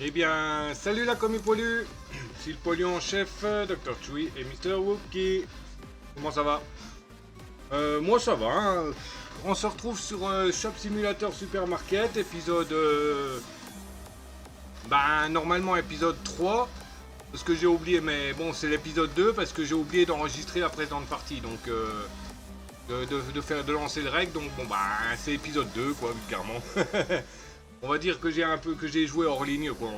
Eh bien, salut la commis poilue. C'est le poilu en chef, Dr. Chui et Mister Wookie. Comment ça va? Moi ça va, hein. On se retrouve sur Shop Simulator Supermarket, épisode... normalement épisode 3. Parce que j'ai oublié, mais bon, c'est l'épisode 2 parce que j'ai oublié d'enregistrer la précédente partie. Donc, de lancer le règle. Donc, bon, c'est épisode 2, quoi, vulgairement. On va dire que j'ai joué hors ligne, quoi.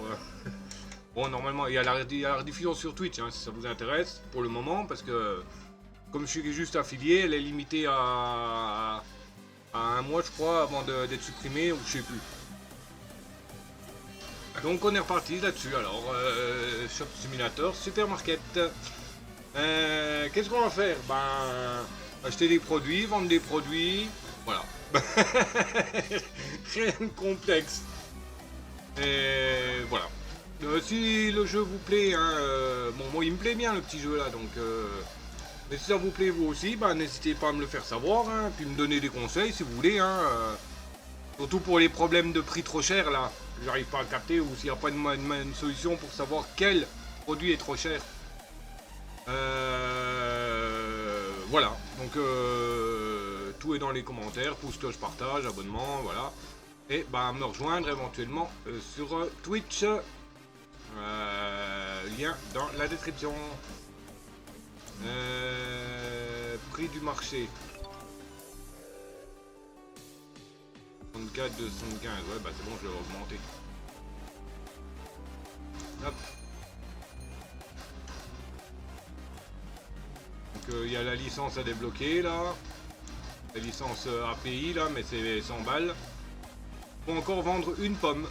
Bon, normalement, il y a la rediffusion sur Twitch, hein, si ça vous intéresse, pour le moment, parce que comme je suis juste affilié, elle est limitée à un mois, je crois, avant d'être supprimée, ou je sais plus. Donc on est reparti là-dessus, alors, Shop Simulator, Supermarket. Qu'est-ce qu'on va faire? Acheter des produits, vendre des produits, voilà. Rien de complexe. Et voilà. Si le jeu vous plaît, hein, bon, moi il me plaît bien le petit jeu là, donc mais si ça vous plaît vous aussi, n'hésitez pas à me le faire savoir, hein, puis me donner des conseils si vous voulez, hein, surtout pour les problèmes de prix trop cher là, que j'arrive pas à capter, ou s'il n'y a pas une solution pour savoir quel produit est trop cher. Voilà, donc tout est dans les commentaires, pouce, cloche, partage, abonnement, voilà. Et me rejoindre éventuellement sur Twitch. Lien dans la description. Prix du marché. 34, 215. Ouais, c'est bon, je l'ai augmenté. Hop. Donc, il y a la licence à débloquer là. La licence API là, mais c'est 100 balles. Faut encore vendre une pomme.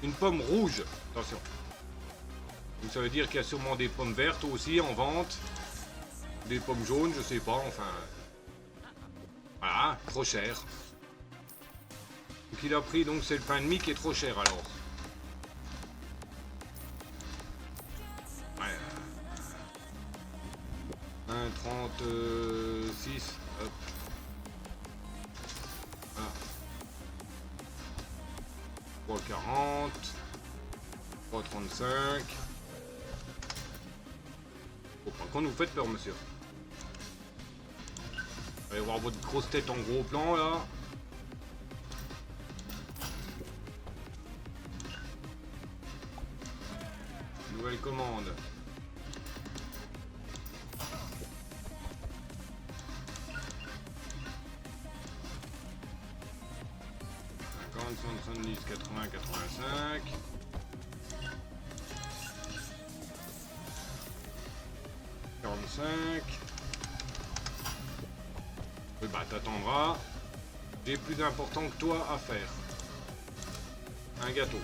Une pomme rouge. Attention. Donc ça veut dire qu'il y a sûrement des pommes vertes aussi en vente. Des pommes jaunes, je sais pas, enfin. Voilà, trop cher. Donc il a pris, donc c'est le pain de mie qui est trop cher alors. Ouais. 1,36. Hop. Ah. 3,40. 3,35. Faut pas qu'on nous faites peur, monsieur. Allez voir votre grosse tête en gros plan là. Nouvelle commande. Cinquante, 70, 80, 85. 45. Oui, t'attendras. J'ai plus important que toi à faire. Un gâteau.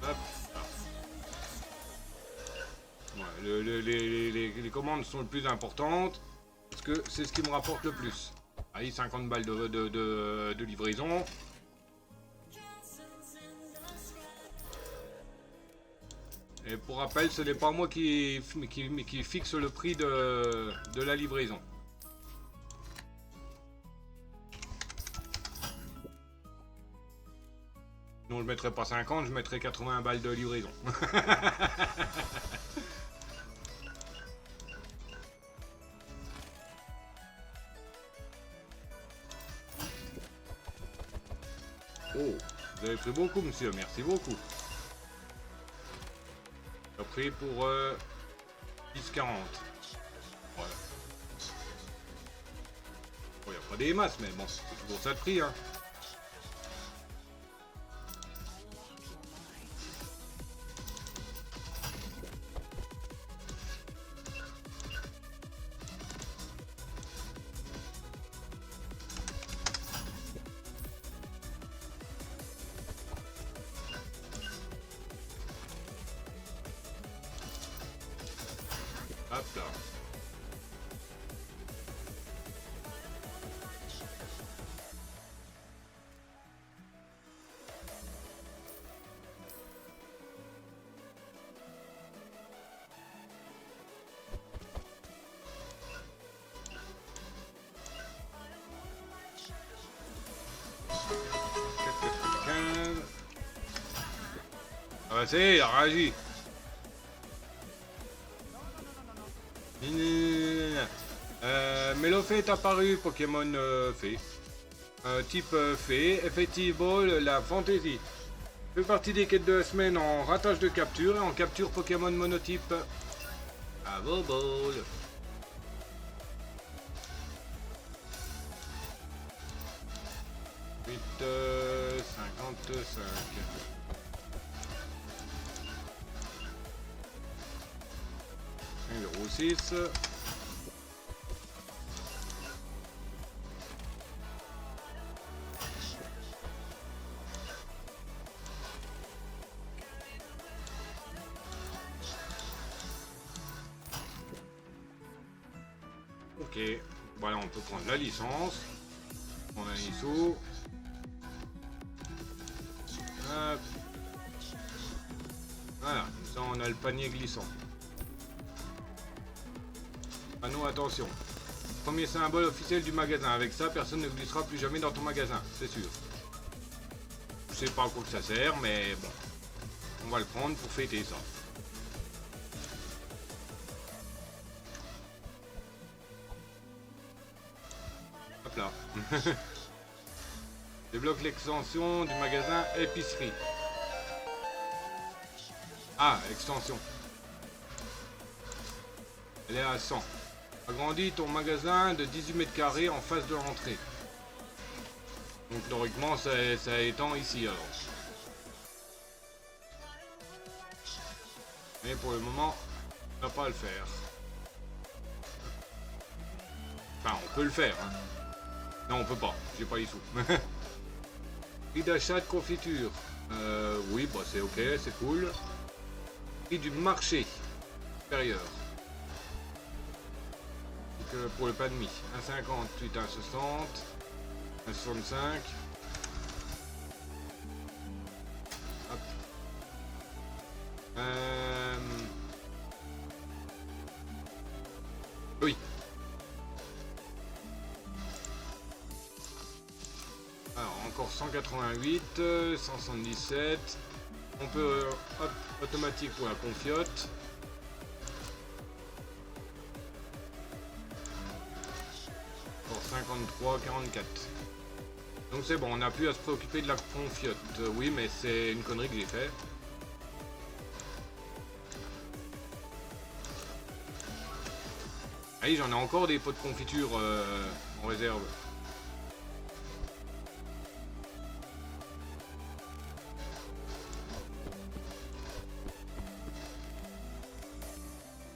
Hop. Ouais, les commandes sont les plus importantes parce que c'est ce qui me rapporte le plus. Allez, 50 balles de livraison. Et pour rappel, ce n'est pas moi qui fixe le prix de la livraison. Non, je mettrai pas 50, je mettrai 80 balles de livraison. Oh, vous avez pris beaucoup, monsieur, merci beaucoup. J'ai pris pour 10,40. Voilà. Bon, il n'y a pas des masses, mais bon, c'est toujours ça le prix, hein. Hop là. Ah bah c'est, il a réagi. Melofée est apparu, Pokémon fée. Type fée, Effective Ball, la fantaisie. Fait partie des quêtes de la semaine en ratage de capture et en capture Pokémon monotype. À vos balls. Huit 55. 06. Ok, voilà, on peut prendre la licence. On a ISO. Hop. Voilà, ça on a le panier glissant. Panneau attention. Premier symbole officiel du magasin. Avec ça, personne ne glissera plus jamais dans ton magasin, c'est sûr. Je sais pas à quoi que ça sert, mais bon. On va le prendre pour fêter ça. Hop là. Débloque l'extension du magasin épicerie. Ah, extension. Elle est à 100. Agrandis ton magasin de 18 mètres carrés en face de l'entrée. Donc théoriquement ça étend ici alors. Mais pour le moment, on va pas le faire. Enfin, on peut le faire. Hein. Non, on peut pas. J'ai pas les sous. Prix d'achat de confiture. Oui, bah c'est ok, c'est cool. Prix du marché supérieur. Donc, pour le pain de mie. 1,58, 1,60, 1,65. Hop. Oui. Alors, encore 188, 177. On peut hop, automatique pour la confiote. Pour 53, 44. Donc c'est bon, on n'a plus à se préoccuper de la confiote. Oui, mais c'est une connerie que j'ai fait. Ah oui, j'en ai encore des pots de confiture en réserve.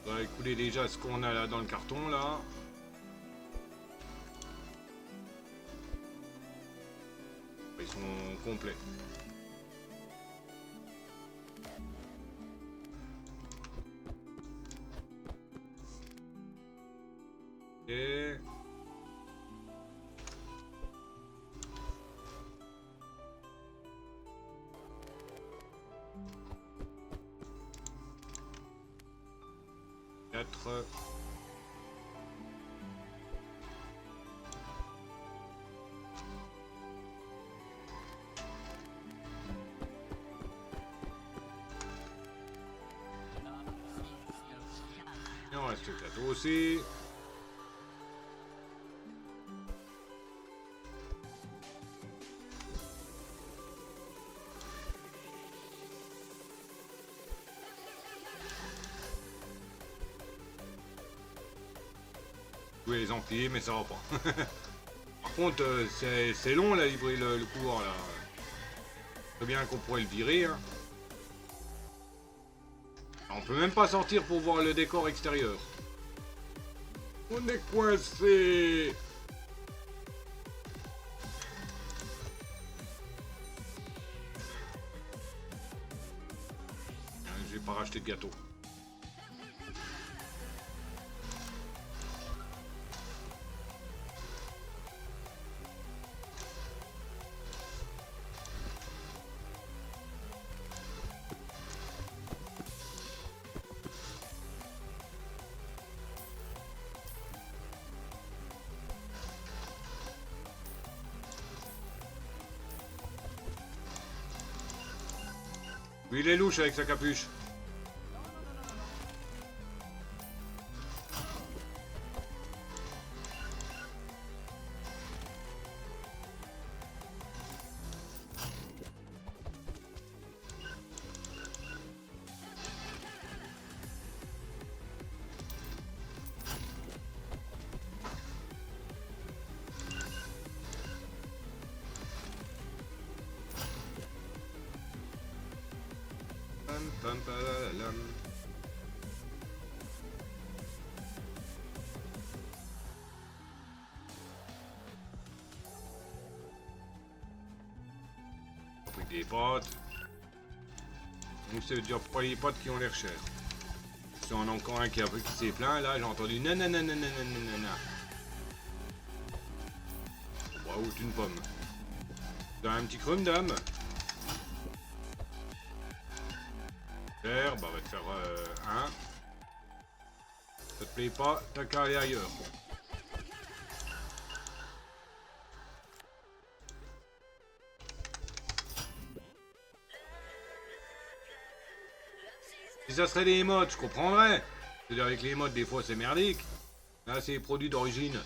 On va écouler déjà ce qu'on a là dans le carton là. Ils sont complets. Et... quatre... Il en reste 4 aussi. Je vais les empiler, mais ça va pas. Par contre, c'est long là, livrer le couloir là. C'est bien qu'on pourrait le virer. Hein. On peut même pas sortir pour voir le décor extérieur. On est coincé. Je vais pas racheter de gâteau. Lui, il est louche avec sa capuche. Pam, palalam. On a pris des potes. Donc ça veut dire pas les potes qui ont l'air chers. Si on en a encore un qui s'est plaint, là j'ai entendu nanana. Waouh, une pomme. T'as un petit crum d'âme. Bah on va te faire un. Ça te plaît pas, t'as qu'à aller ailleurs. Si ça serait des modes, je comprendrais. C'est-à-dire avec les modes des fois c'est merdique. Là c'est les produits d'origine.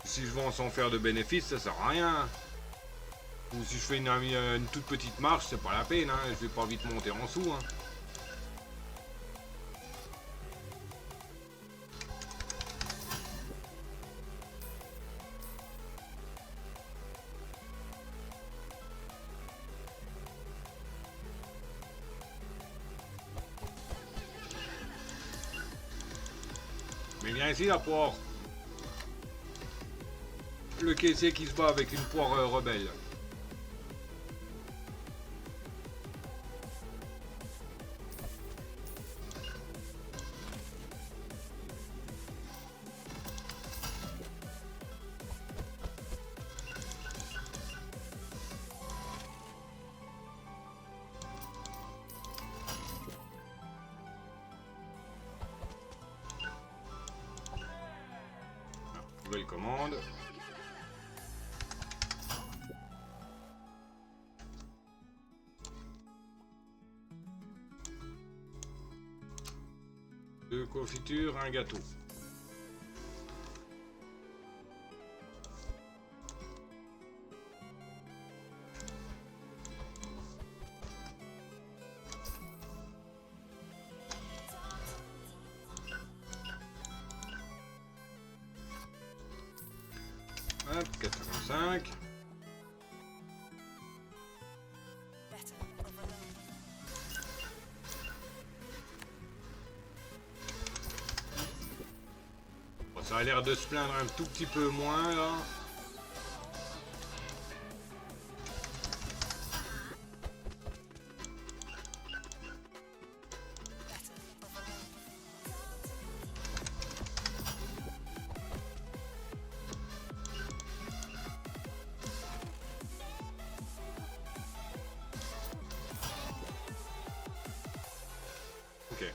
Si je vends sans faire de bénéfices, ça sert à rien. Ou si je fais une toute petite marche, c'est pas la peine, hein. Je vais pas vite monter en dessous. Hein. Mais viens ici la poire. Le caissier qui se bat avec une poire rebelle. Nouvelle commande. Deux confitures, un gâteau. Hop, 85. Bon, ça a l'air de se plaindre un tout petit peu moins là. Ok.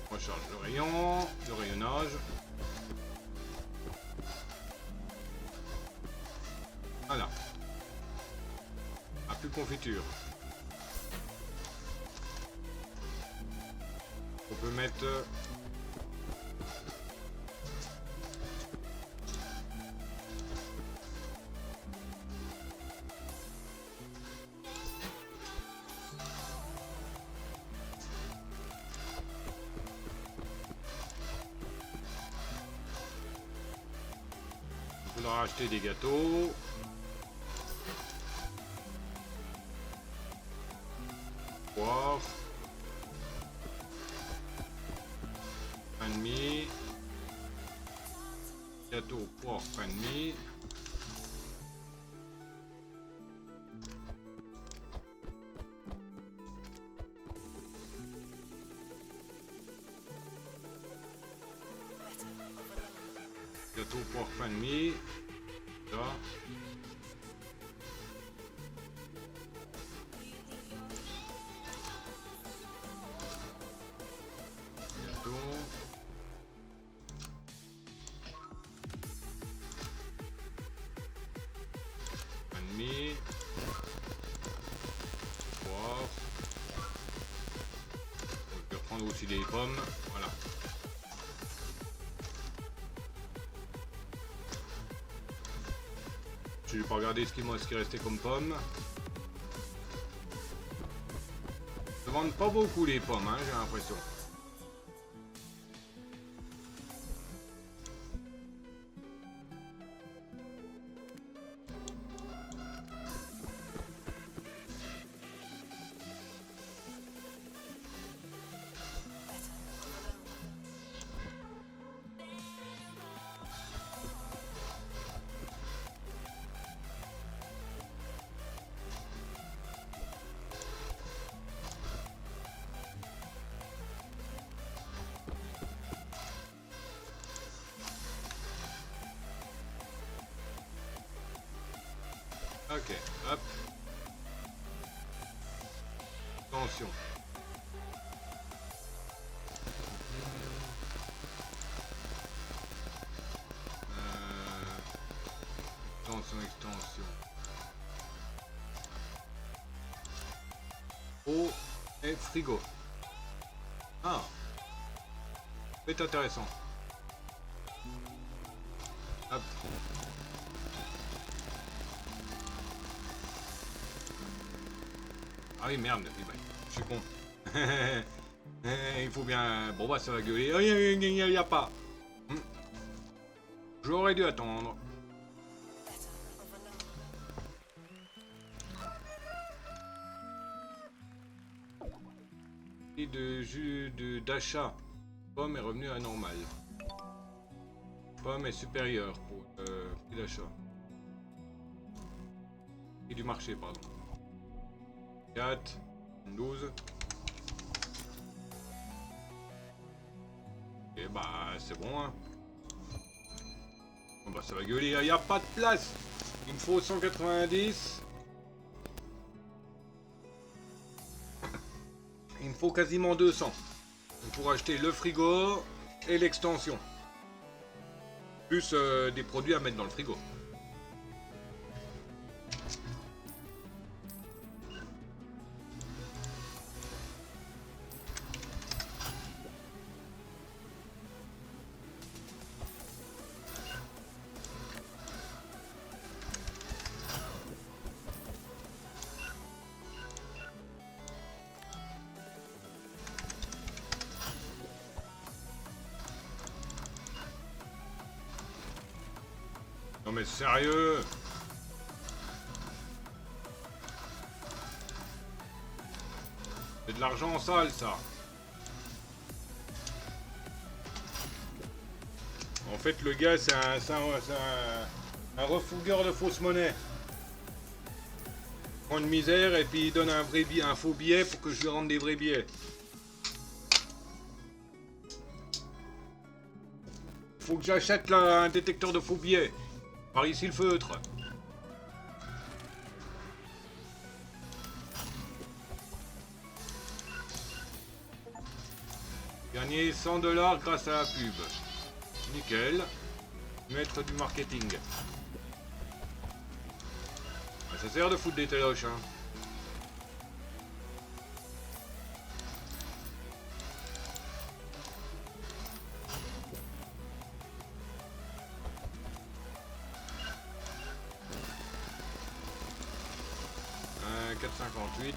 On recharge le rayon, le rayonnage. Voilà. Ah, plus de confiture. On peut mettre... Il faudra acheter des gâteaux. Poire. Pain de mie. Gâteau, poire, pain de mie. Gâteau, poire, pain de mie. Ça. Gâteau. demi. Poire. Je vais reprendre aussi les pommes. Voilà. Je vais pas regarder ce qui restait comme pommes. Ils ne vendent pas beaucoup les pommes, hein, j'ai l'impression. Ok, hop. Attention. Extension. Eau et frigo. Ah. C'est intéressant. Hop. Ah oui, merde, je suis con. Il faut bien... Bon bah ça va gueuler. Il n'y a pas. J'aurais dû attendre. Et de jus d'achat. Pomme est revenu à normal. Pomme est supérieure pour prix d'achat. Prix du marché, pardon. 4, 12. Et bah c'est bon hein. Bon bah ça va gueuler, il n'y a pas de place. Il me faut 190. Il me faut quasiment 200. Pour acheter le frigo et l'extension. Plus des produits à mettre dans le frigo. Non mais sérieux? C'est de l'argent sale ça. En fait le gars c'est un refougueur de fausse monnaie. Il prend une misère et puis il donne un faux billet pour que je lui rende des vrais billets. Faut que j'achète un détecteur de faux billets. Par ici le feutre. Gagner 100 $ grâce à la pub. Nickel. Maître du marketing. Ça sert de foutre des téloches, hein. « 4,58 ».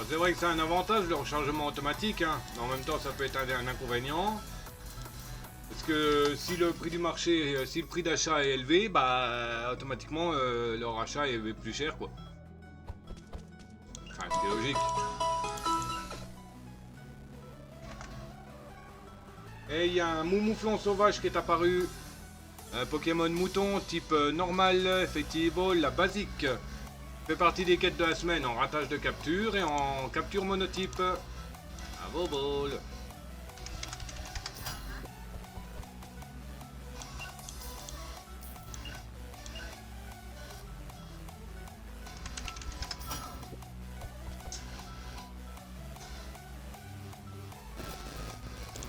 C'est vrai que c'est un avantage le rechargement automatique, hein, mais en même temps ça peut être un inconvénient. Parce que si le prix du marché, si le prix d'achat est élevé, bah automatiquement leur achat est plus cher quoi. Enfin ce qui est logique. Et il y a un Moumouflon sauvage qui est apparu. Pokémon mouton type normal, effectivement, la basique. Fait partie des quêtes de la semaine en ratage de capture et en capture monotype. À vos balles.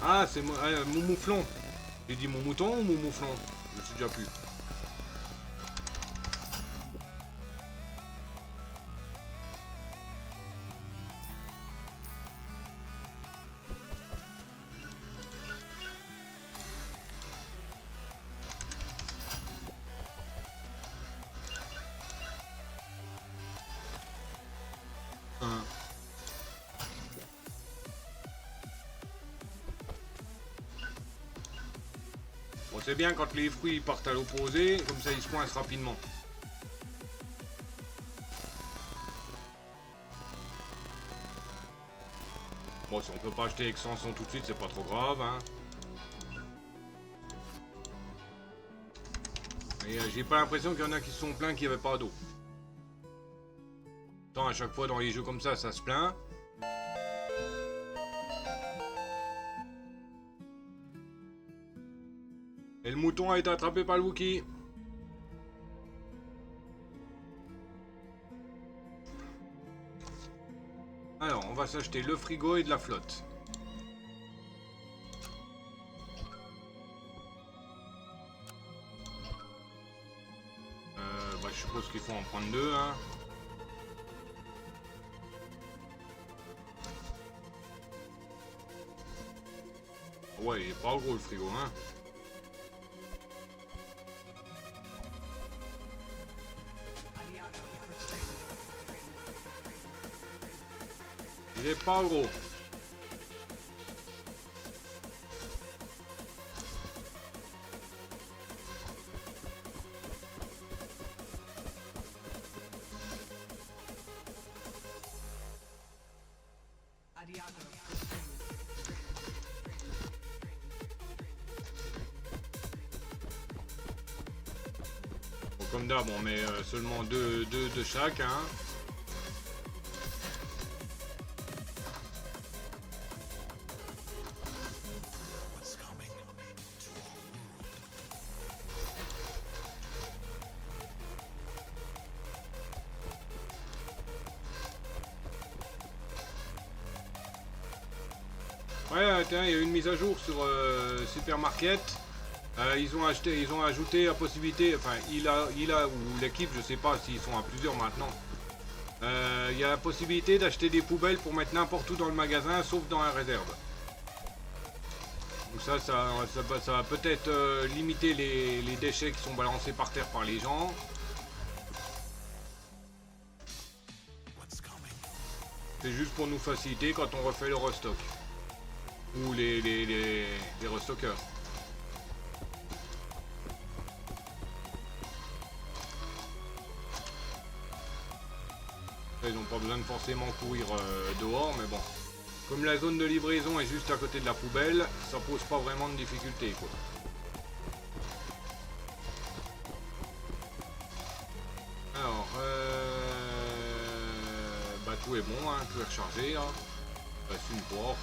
Ah, c'est Moumouflon. J'ai dit mon mouton ou mon mouflon? Je me suis déjà plus. Hein. Bon, c'est bien quand les fruits partent à l'opposé, comme ça ils se coincent rapidement. Bon, si on peut pas acheter Extension tout de suite, c'est pas trop grave, hein. Mais j'ai pas l'impression qu'il y en a qui se sont plaints qu'il n'y avait pas d'eau. Tant à chaque fois dans les jeux comme ça se plaint. Et le mouton a été attrapé par le Wookie. Alors, on va s'acheter le frigo et de la flotte. Bah, je suppose qu'il faut en prendre deux, hein. Ouais, il est pas gros le frigo, hein. Il est pas gros. Bon, comme d'hab, on met seulement deux de chaque, hein. Ouais, tiens, il y a eu une mise à jour sur Supermarket. Ils ont ajouté la possibilité, enfin, il a ou l'équipe, je sais pas s'ils sont à plusieurs maintenant. Il y a la possibilité d'acheter des poubelles pour mettre n'importe où dans le magasin, sauf dans la réserve. Donc ça va peut-être limiter les déchets qui sont balancés par terre par les gens. C'est juste pour nous faciliter quand on refait le restock. Ou les restockers. Ils n'ont pas besoin de forcément courir dehors, mais bon. Comme la zone de livraison est juste à côté de la poubelle, ça pose pas vraiment de difficulté, quoi. Alors, bah tout est bon, hein, tout est rechargé, hein. Reste une porte.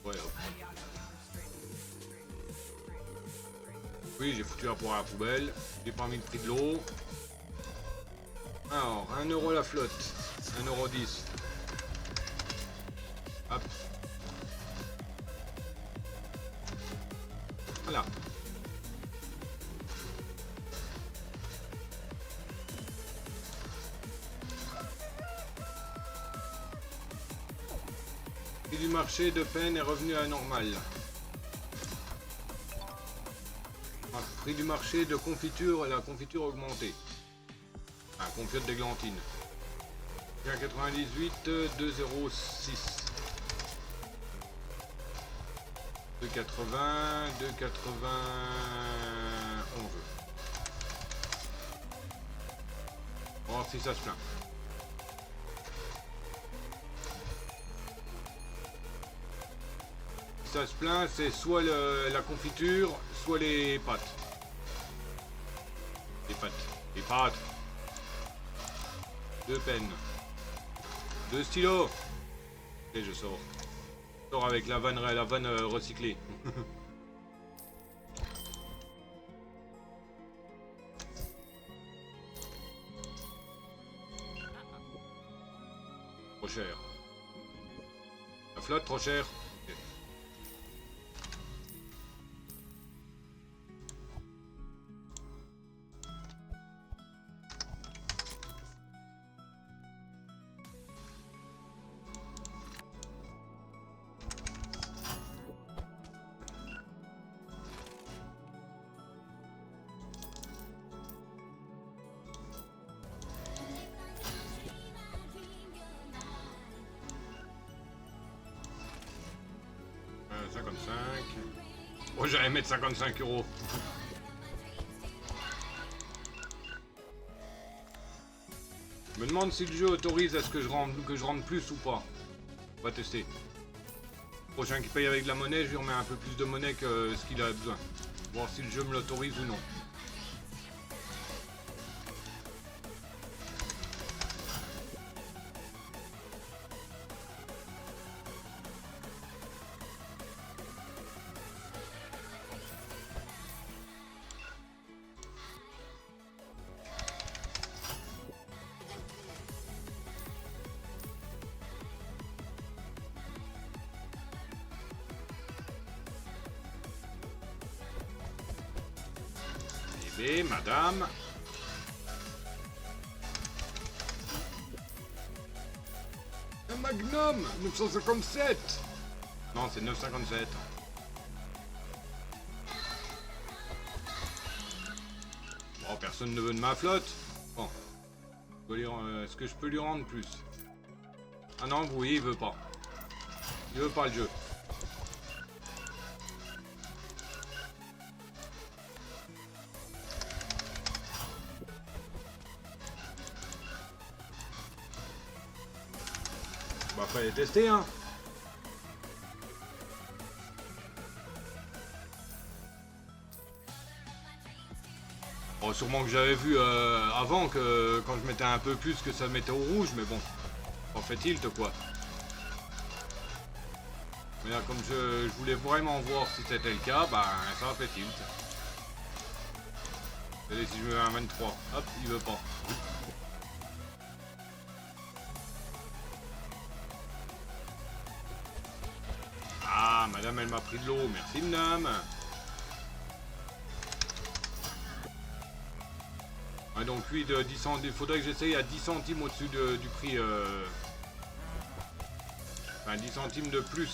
Ouais, hop. Oui, j'ai foutu la poire à la poubelle. J'ai pas mis le prix de l'eau. Alors, 1 € la flotte. 1,10 €. Hop. Voilà. Prix du marché de peine est revenu à la normale. Prix du marché de confiture et la confiture augmentée. Ah, confiote d'églantine. 1,98, 2,06. 2,80, 2,91. On va voir si ça se plaint. ça se plaint, c'est soit la confiture, soit les pâtes. Les pâtes. Les pâtes. 2 pennes. 2 stylos. Et je sors. Je sors avec la vanne recyclée. Trop cher. La flotte trop cher. Okay. Oh, j'allais mettre 55 €. Je me demande si le jeu autorise à ce que je rentre plus ou pas. On va tester. Le prochain qui paye avec de la monnaie, je lui remets un peu plus de monnaie que ce qu'il a besoin. Voir si le jeu me l'autorise ou non. Et madame. Un Magnum 957. Non, c'est 957. Bon, personne ne veut de ma flotte. Bon. Est-ce que je peux lui rendre plus? Ah non, oui, il veut pas. Il veut pas le jeu. Bah, fallait tester, hein. Bon, sûrement que j'avais vu avant que quand je mettais un peu plus que ça mettait au rouge, mais bon, en fait tilt quoi. Mais là, comme je voulais vraiment voir si c'était le cas, bah ça a fait tilt. Allez, si je me mets un 23, hop, il veut pas. Ah, madame, elle m'a pris de l'eau, merci madame. Ah, donc lui, de 10 centimes, il faudrait que j'essaye à 10 centimes au-dessus du prix. Enfin, 10 centimes de plus.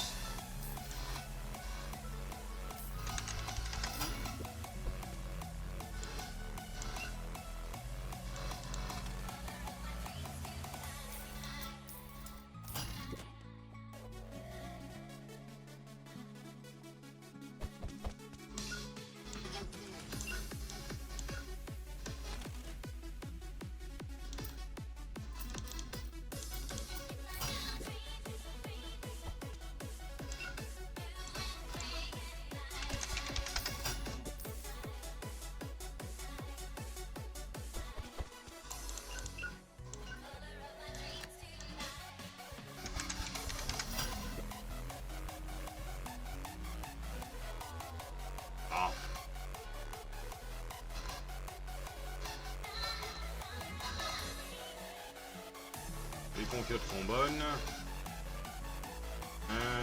Les confiotes sont bonnes.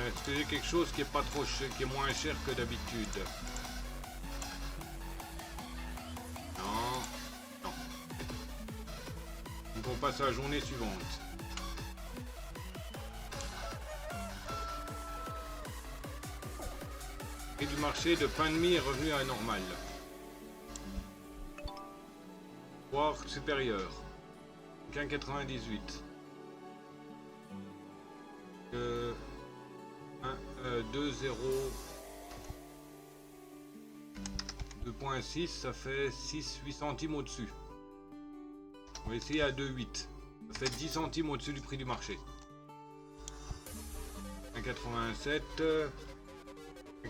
Est-ce que j'ai quelque chose qui est pas trop cher, qui est moins cher que d'habitude? Non. Non. Donc on passe à la journée suivante. Prix du marché de pain de mie est revenu à la normale. Poire supérieure. 1,98. 2, 0, 2.6, ça fait 6-8 centimes au-dessus. On va essayer à 2,8. Ça fait 10 centimes au-dessus du prix du marché. 1,87.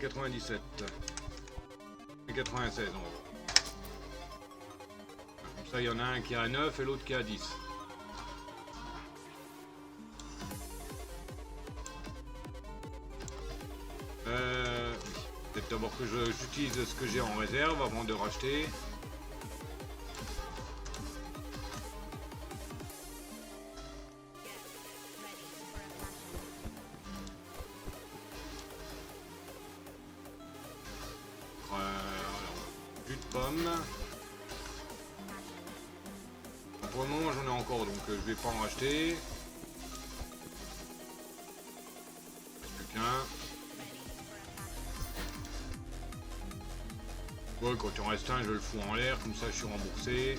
97. Et 96 en gros. Comme ça, il y en a un qui est à 9 et l'autre qui est à 10. Peut-être d'abord que j'utilise ce que j'ai en réserve avant de racheter. Jus de pomme. Pour le moment j'en ai encore donc je vais pas en racheter. Plus qu'un. Ouais, quand il en reste un je le fous en l'air, comme ça je suis remboursé.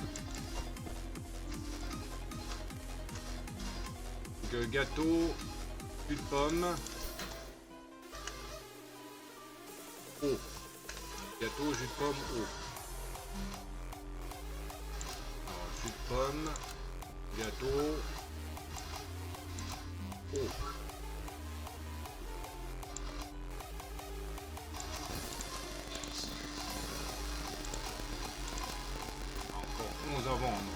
Donc gâteau, jus de pomme. Eau. Gâteau, jus de pomme, eau. Alors, jus de pomme, gâteau, eau. Encore 11 à vendre.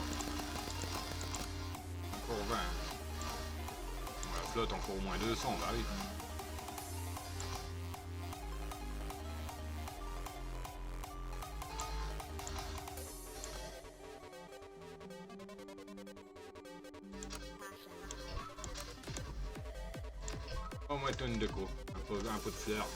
Encore 20. On la flotte encore au moins 200, bah oui. Au moins tonne de co, un pot de fleurs.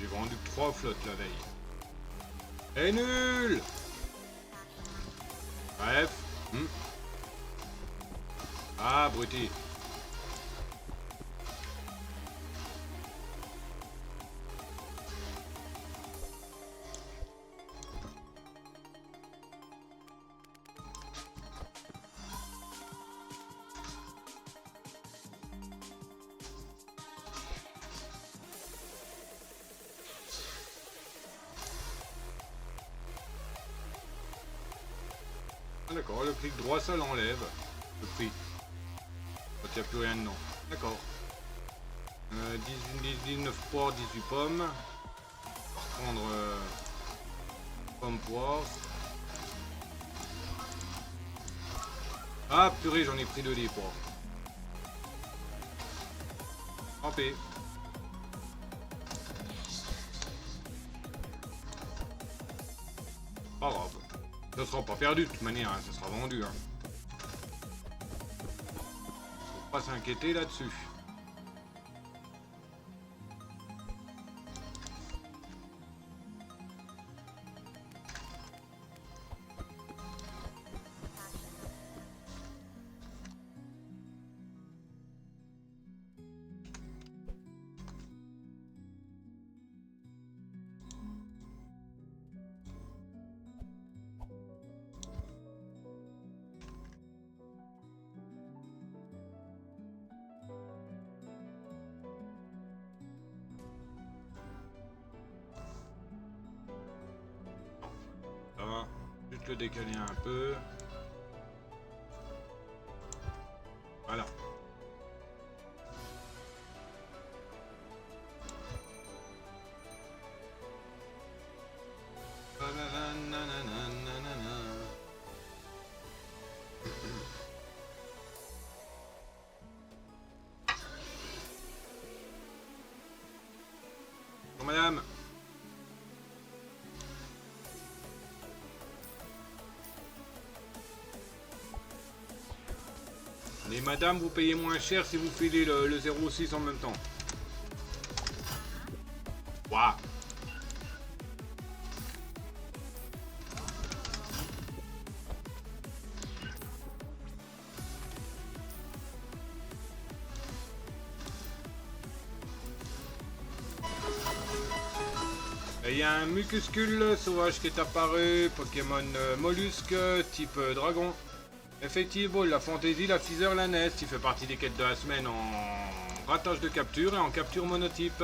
J'ai vendu 3 flottes la veille. Et nul. Bref. Ah, abruti. Ah, d'accord, le clic droit ça l'enlève. Le prix. Quand il n'y a plus rien dedans. D'accord. 19 poires, 18 pommes. On va reprendre pommes poires. Ah purée, j'en ai pris 2 des poires. Tant pis. Pas grave. Ça sera pas perdu de toute manière, hein, ça sera vendu. Hein. Faut pas s'inquiéter là-dessus. Ça va, juste le décaler un peu. Voilà. Bonjour madame. Mais madame, vous payez moins cher si vous filez le 06 en même temps. Waouh. Ça y il y a un Mucuscule sauvage qui est apparu, Pokémon mollusque, type dragon. Effectivement, la fantaisie, la Feather, la Nest, il fait partie des quêtes de la semaine en ratage de capture et en capture monotype.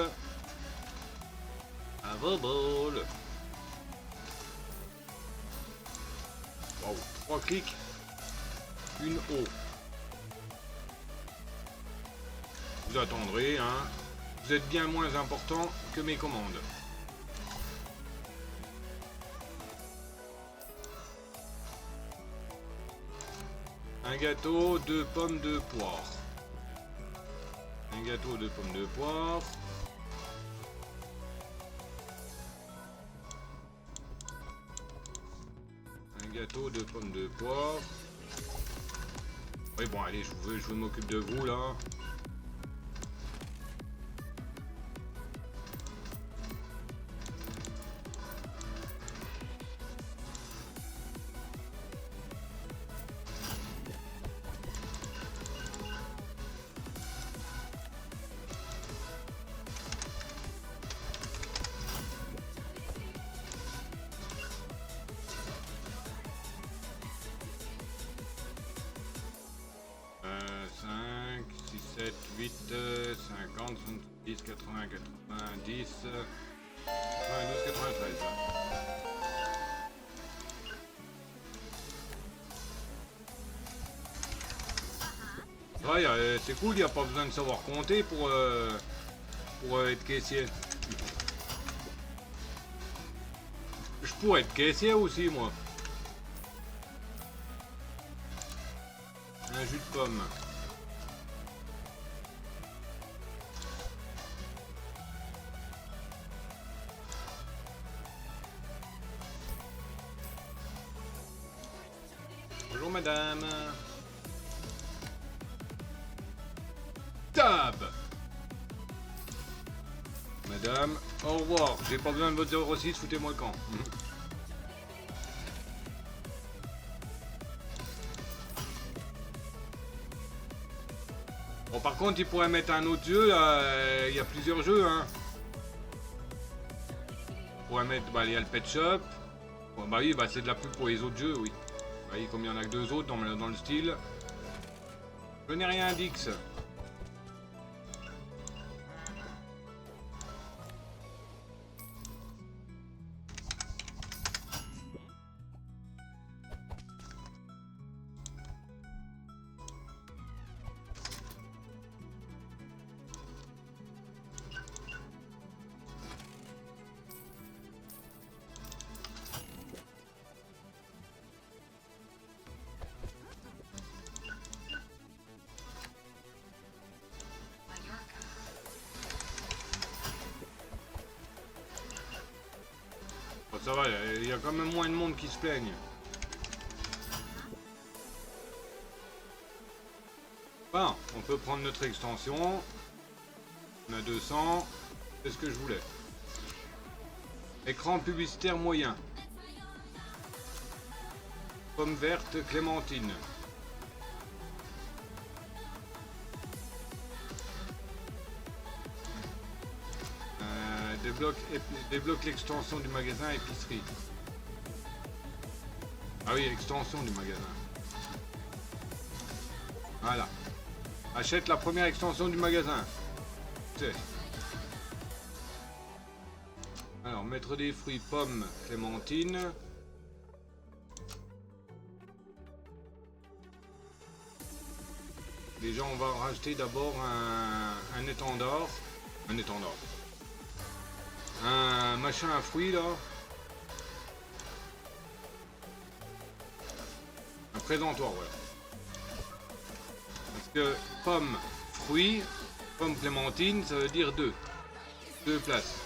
Un Vobol. Wow, 3 clics, une O. Vous attendrez, hein. Vous êtes bien moins important que mes commandes. Un gâteau, 2 pommes, 2 poires. Un gâteau, 2 pommes, 2 poires. Un gâteau, 2 pommes, 2 poires. Oui, bon, allez, je m'occupe de vous, là. Cinq, 6, 7, 8, 50, 70, 80, 90, 92, 93. Ouais, c'est cool, il n'y a pas besoin de savoir compter pour être caissier. Je pourrais être caissier aussi, moi. Un jus de pomme. Bonjour madame. Tab. Madame, au revoir. J'ai pas besoin de votre 06, foutez-moi le camp. Bon, par contre, il pourrait mettre un autre jeu, là. Il y a plusieurs jeux, hein. On pourrait mettre, bah, il y a le Pet Shop. Bon, bah oui, bah, c'est de la pub pour les autres jeux, oui. Bah oui, comme il y en a que 2 autres dans le style. Je n'ai rien, Dix. Ça va, il y a quand même moins de monde qui se plaigne. Bon, on peut prendre notre extension. On a 200. C'est ce que je voulais. Écran publicitaire moyen. Pomme verte, clémentine. Débloque l'extension du magasin épicerie. Ah oui, extension du magasin. Voilà. Achète la première extension du magasin. Alors, mettre des fruits, pommes, clémentine. Déjà, on va racheter d'abord un étendard. Un étendard. Un machin à fruits, là. Un présentoir, voilà. Parce que pomme, fruits, pomme clémentine, ça veut dire 2. 2 places.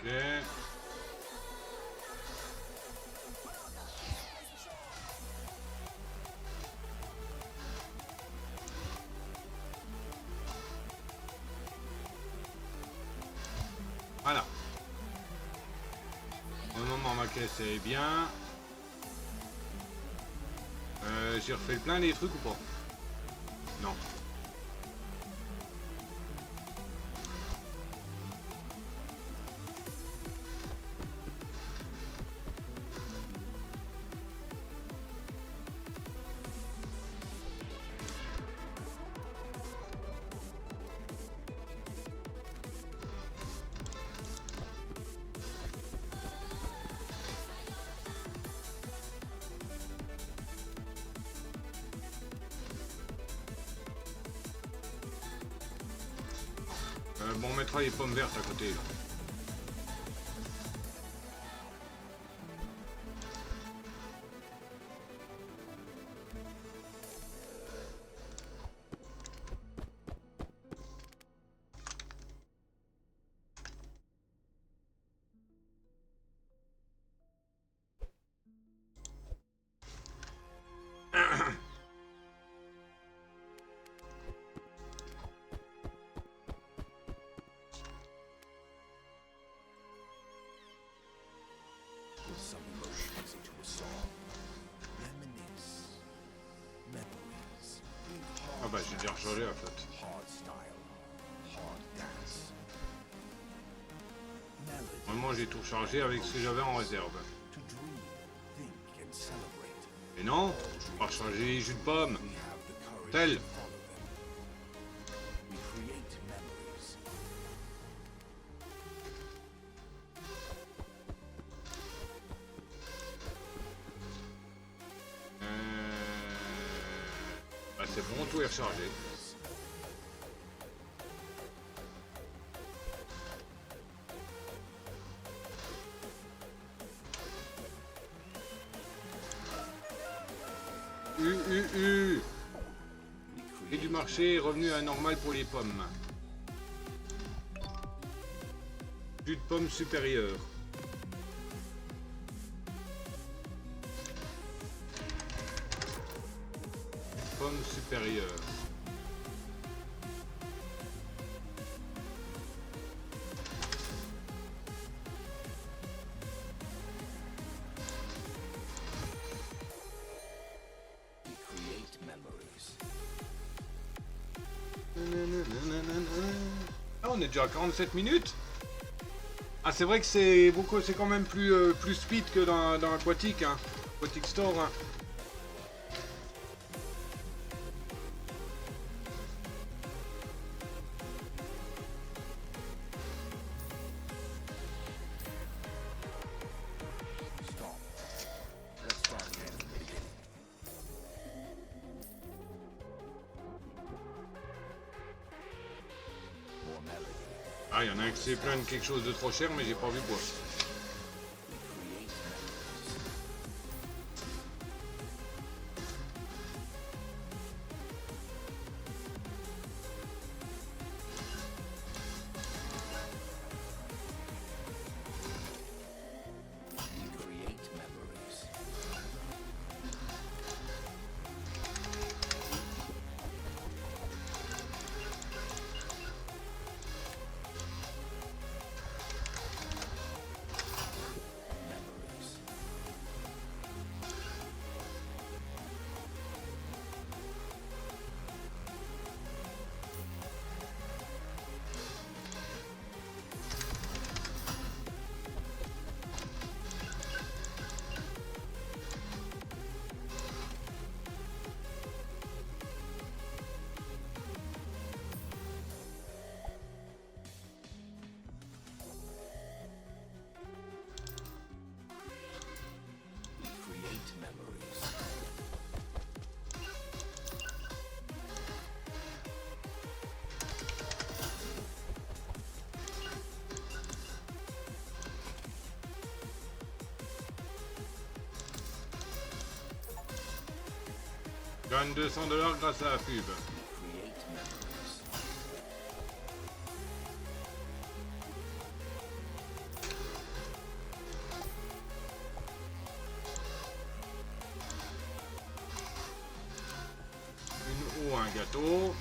Ok. Voilà. Au moment ma caisse est bien. J'ai refait le plein des trucs ou pas? Non. Bon, on mettra les pommes vertes à côté. Là. Some emotions into a song. Reminisce. Memories. Ah bah j'ai déjà rechargé en fait. Hard style. Hard dance. Melody. Vraiment j'ai tout rechargé avec ce que j'avais en réserve. To dream, think and celebrate. Et non, on va recharger les jus de pommes. We have the courage Tel. to follow them. We create memories. Bah c'est bon, tout est rechargé. Et du marché est revenu à normal pour les pommes. Jus de pomme supérieur. Pomme supérieure. We create memories. Ah, on est déjà à 47 minutes. Ah, c'est vrai que c'est beaucoup, c'est quand même plus speed que dans Aquatic, hein. Aquatic Store. Hein. Stop. Let's start again from the beginning. More melody. Ah, il y en a un qui s'est plaint de quelque chose de trop cher, mais j'ai pas vu quoi. We create memories. We create memories. Memories. We create memories. Gagne 200 $ grâce à la pub. We create memories. gâteaux.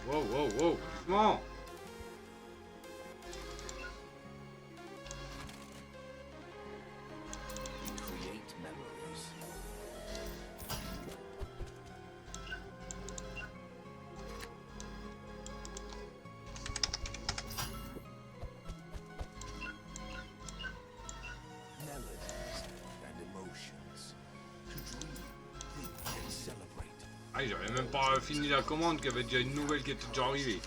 Wow, wow, wow, doucement. We create memories. Melodies and emotions. To dream, think and celebrate. Ah, j'avais même pas fini la commande, qu'il y avait déjà une nouvelle qui était déjà arrivée.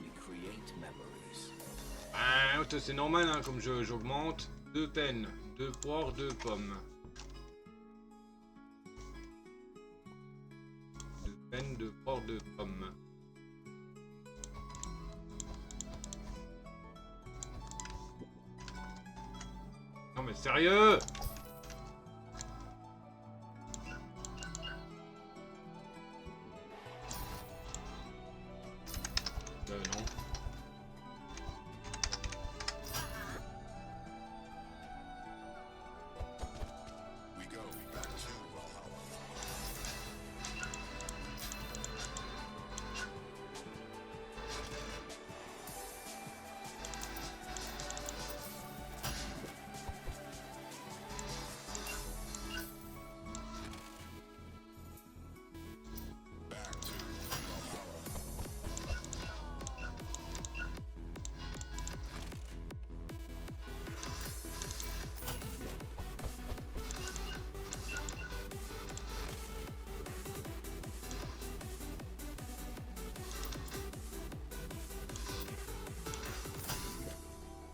We create memories. Ah, c'est normal, hein, comme j'augmente. 2 peines, 2 poires, 2 pommes. 2 peines, 2 poires, 2 pommes. Non mais sérieux! Non. We go back to Valhalla.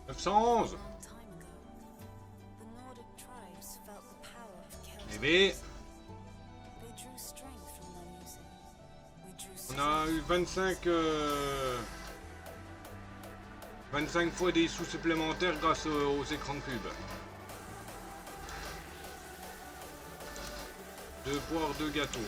$911. Long time ago, the Nordic tribes felt the power of Celtic. Bébé, They drew strength from their music. We drew on a eu 25 fois des sous supplémentaires grâce aux écrans de pub. 2 poires, 2 gâteaux.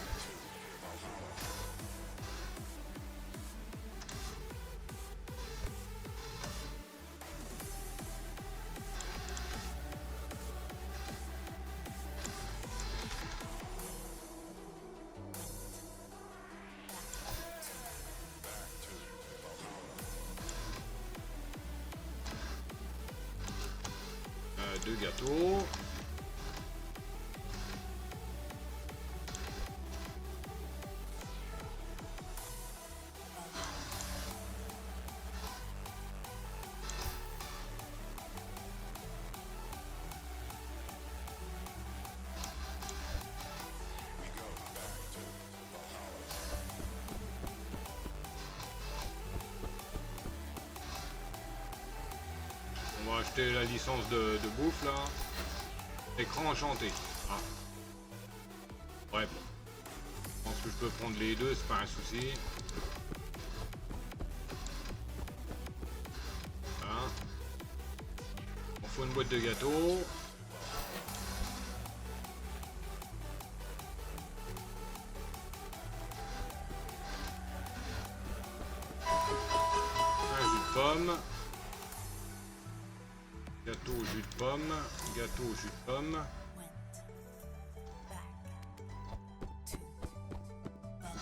Deux gâteaux. On va acheter la licence de bouffe là. Écran enchanté. Ah. Ouais, bon. Je pense que je peux prendre les deux, c'est pas un souci. Voilà. On faut une boîte de gâteaux. Un jus de pomme. Gâteau jus de pomme, gâteau jus de pomme,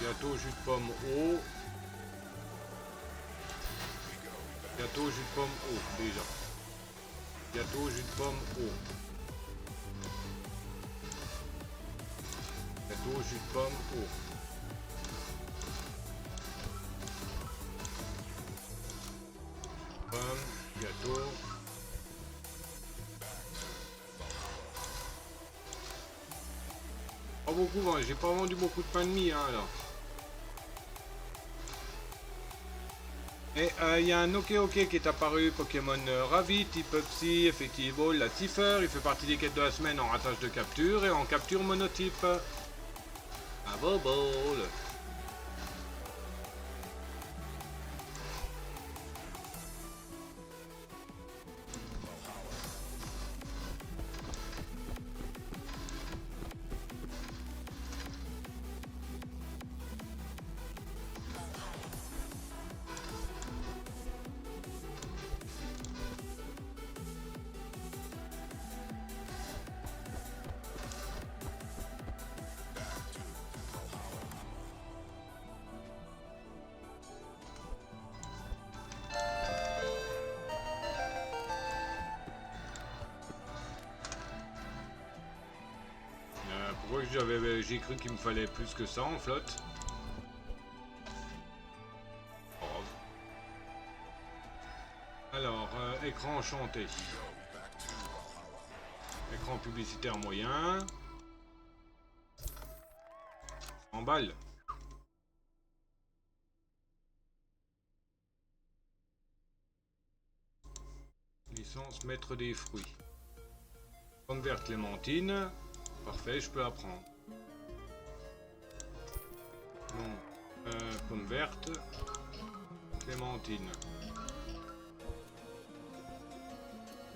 gâteau jus de pomme eau, gâteau jus de pomme eau déjà, gâteau jus de pomme eau, gâteau jus de pomme eau, pomme, gâteau. Pas beaucoup, hein. J'ai pas vendu beaucoup de pain de mie hein, là. Et il y a un OK qui est apparu, Pokémon Ravi, type Psy, effectivement, la Tiffer, il fait partie des quêtes de la semaine en ratage de capture et en capture monotype. À bobol. Moi j'ai cru qu'il me fallait plus que ça en flotte. Oh. Alors, écran enchanté. Écran publicitaire moyen. En balle. Licence maître des fruits. Pomme verte clémentine. Parfait, je peux apprendre. Non. Pomme verte. Clémentine.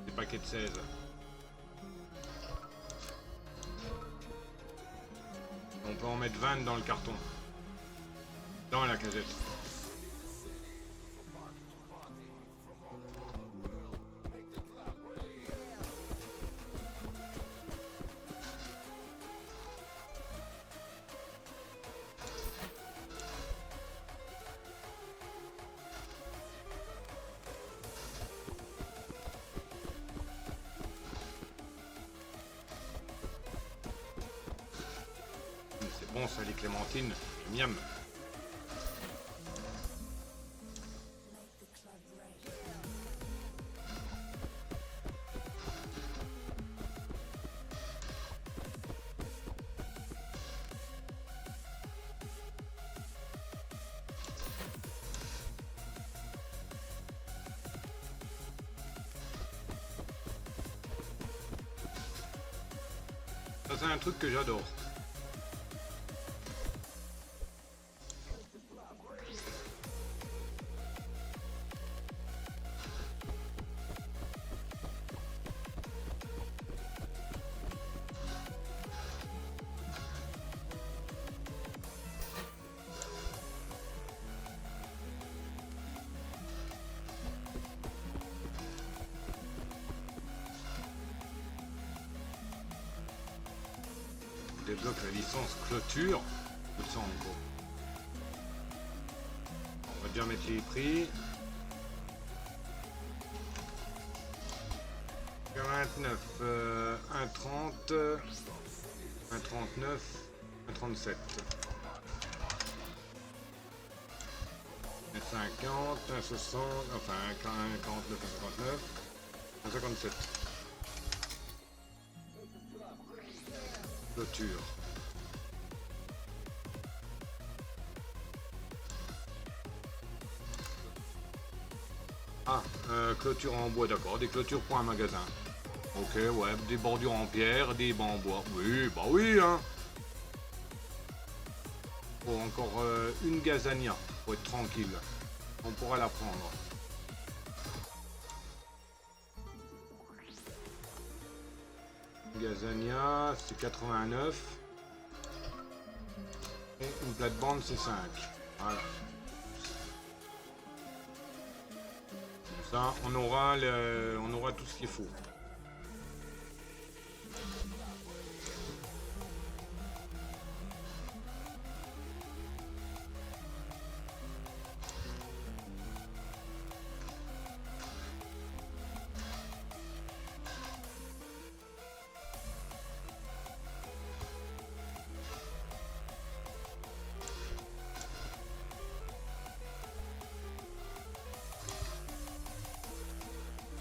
Des paquets de 16. On peut en mettre 20 dans le carton. Dans la casette. C'est bon ça les clémentines. Miam. Ça c'est un truc que j'adore. Débloque la licence clôture. Ça, en gros. On va déjà mettre les prix. 29, 1,30, 1,39, 1,37. 1,50, 1,60, enfin 1,49, 1,59, 1,57. Clôture. Ah, clôture en bois, d'accord. Des clôtures pour un magasin. Ok, ouais, des bordures en pierre, des bancs en bois. Oui, bah oui, hein. Faut encore une gazania, pour être tranquille. On pourra la prendre. Gazania, c'est 89. Et une plate-bande, c'est 5. Voilà. Comme ça, on aura tout ce qu'il faut.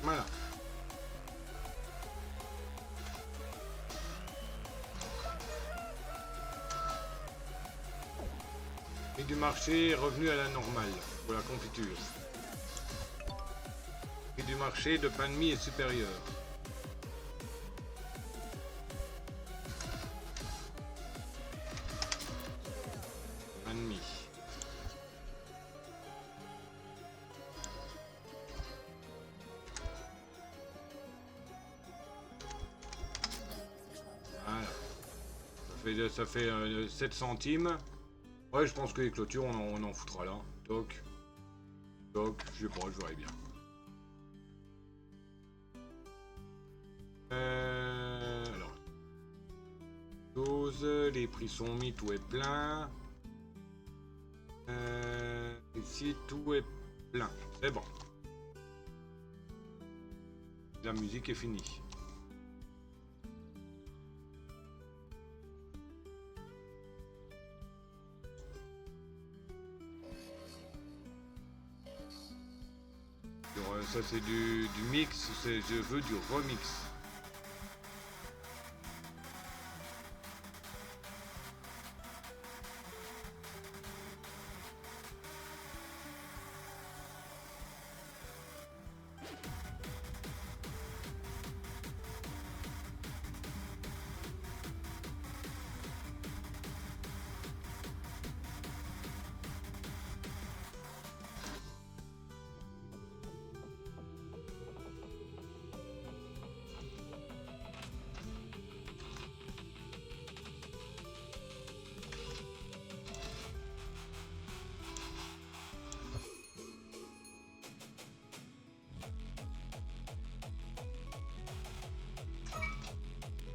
Voilà. Et du marché revenu à la normale pour la confiture. Et du marché de pain de mie est supérieur. Pain de mie. Voilà. Ça fait 7 centimes. Ouais, je pense que les clôtures, on en foutra là. Toc. Toc, je sais pas, je verrai bien. Alors. Dose, les prix sont mis, tout est plein. Ici, tout est plein. C'est bon. La musique est finie. ça c'est du mix, je veux du remix.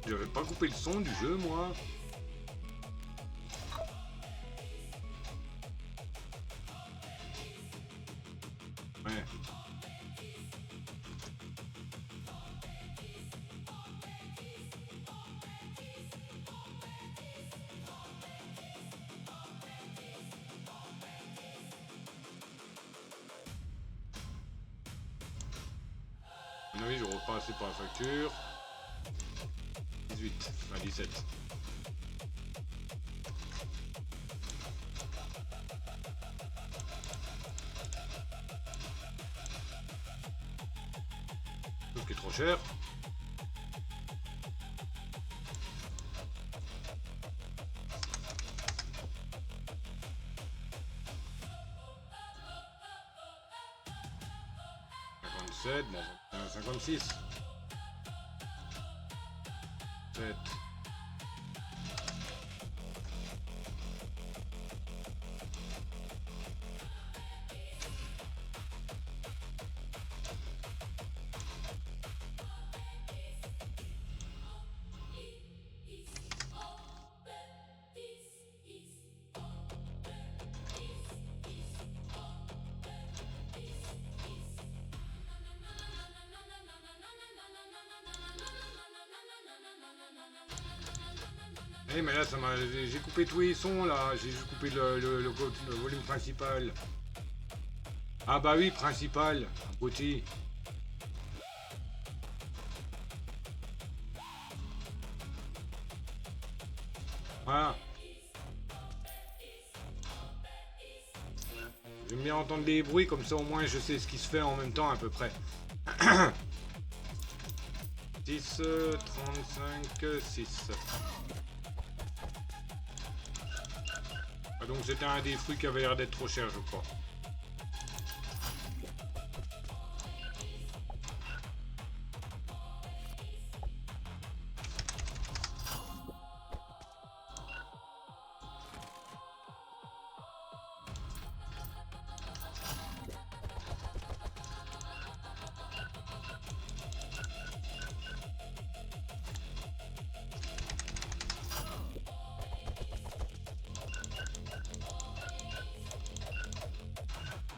J'avais pas coupé le son du jeu, moi. Ouais. À mon avis, je repasse par la facture. 18, enfin 17. Ce qui est trop cher. Bon, 56. 7. Eh mais là ça m'a. J'ai coupé tous les sons là, j'ai juste coupé le volume principal. Ah bah oui, principal, abruti. Voilà. J'aime bien entendre des bruits, comme ça au moins je sais ce qui se fait en même temps à peu près. 6, 35, 6. Ah, donc c'était un des fruits qui avait l'air d'être trop cher, je crois.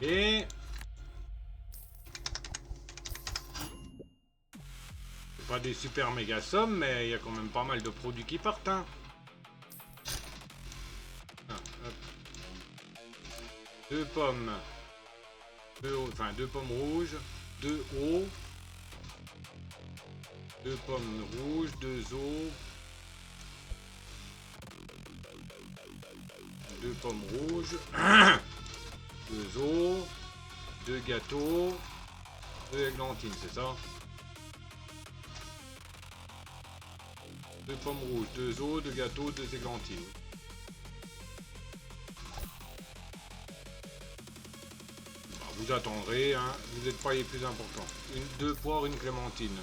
Et c'est pas des super méga sommes, mais il y a quand même pas mal de produits qui partent, hein. Ah, hop. 2 pommes, 2 pommes rouges, 2 hauts, 2 pommes rouges, 2 os, 2 pommes rouges. 2 os, 2 gâteaux, 2 églantines, c'est ça? 2 pommes rouges, 2 os, 2 gâteaux, 2 églantines. Bah, vous attendrez, hein, vous n'êtes pas les plus importants. 2 poires, une clémentine.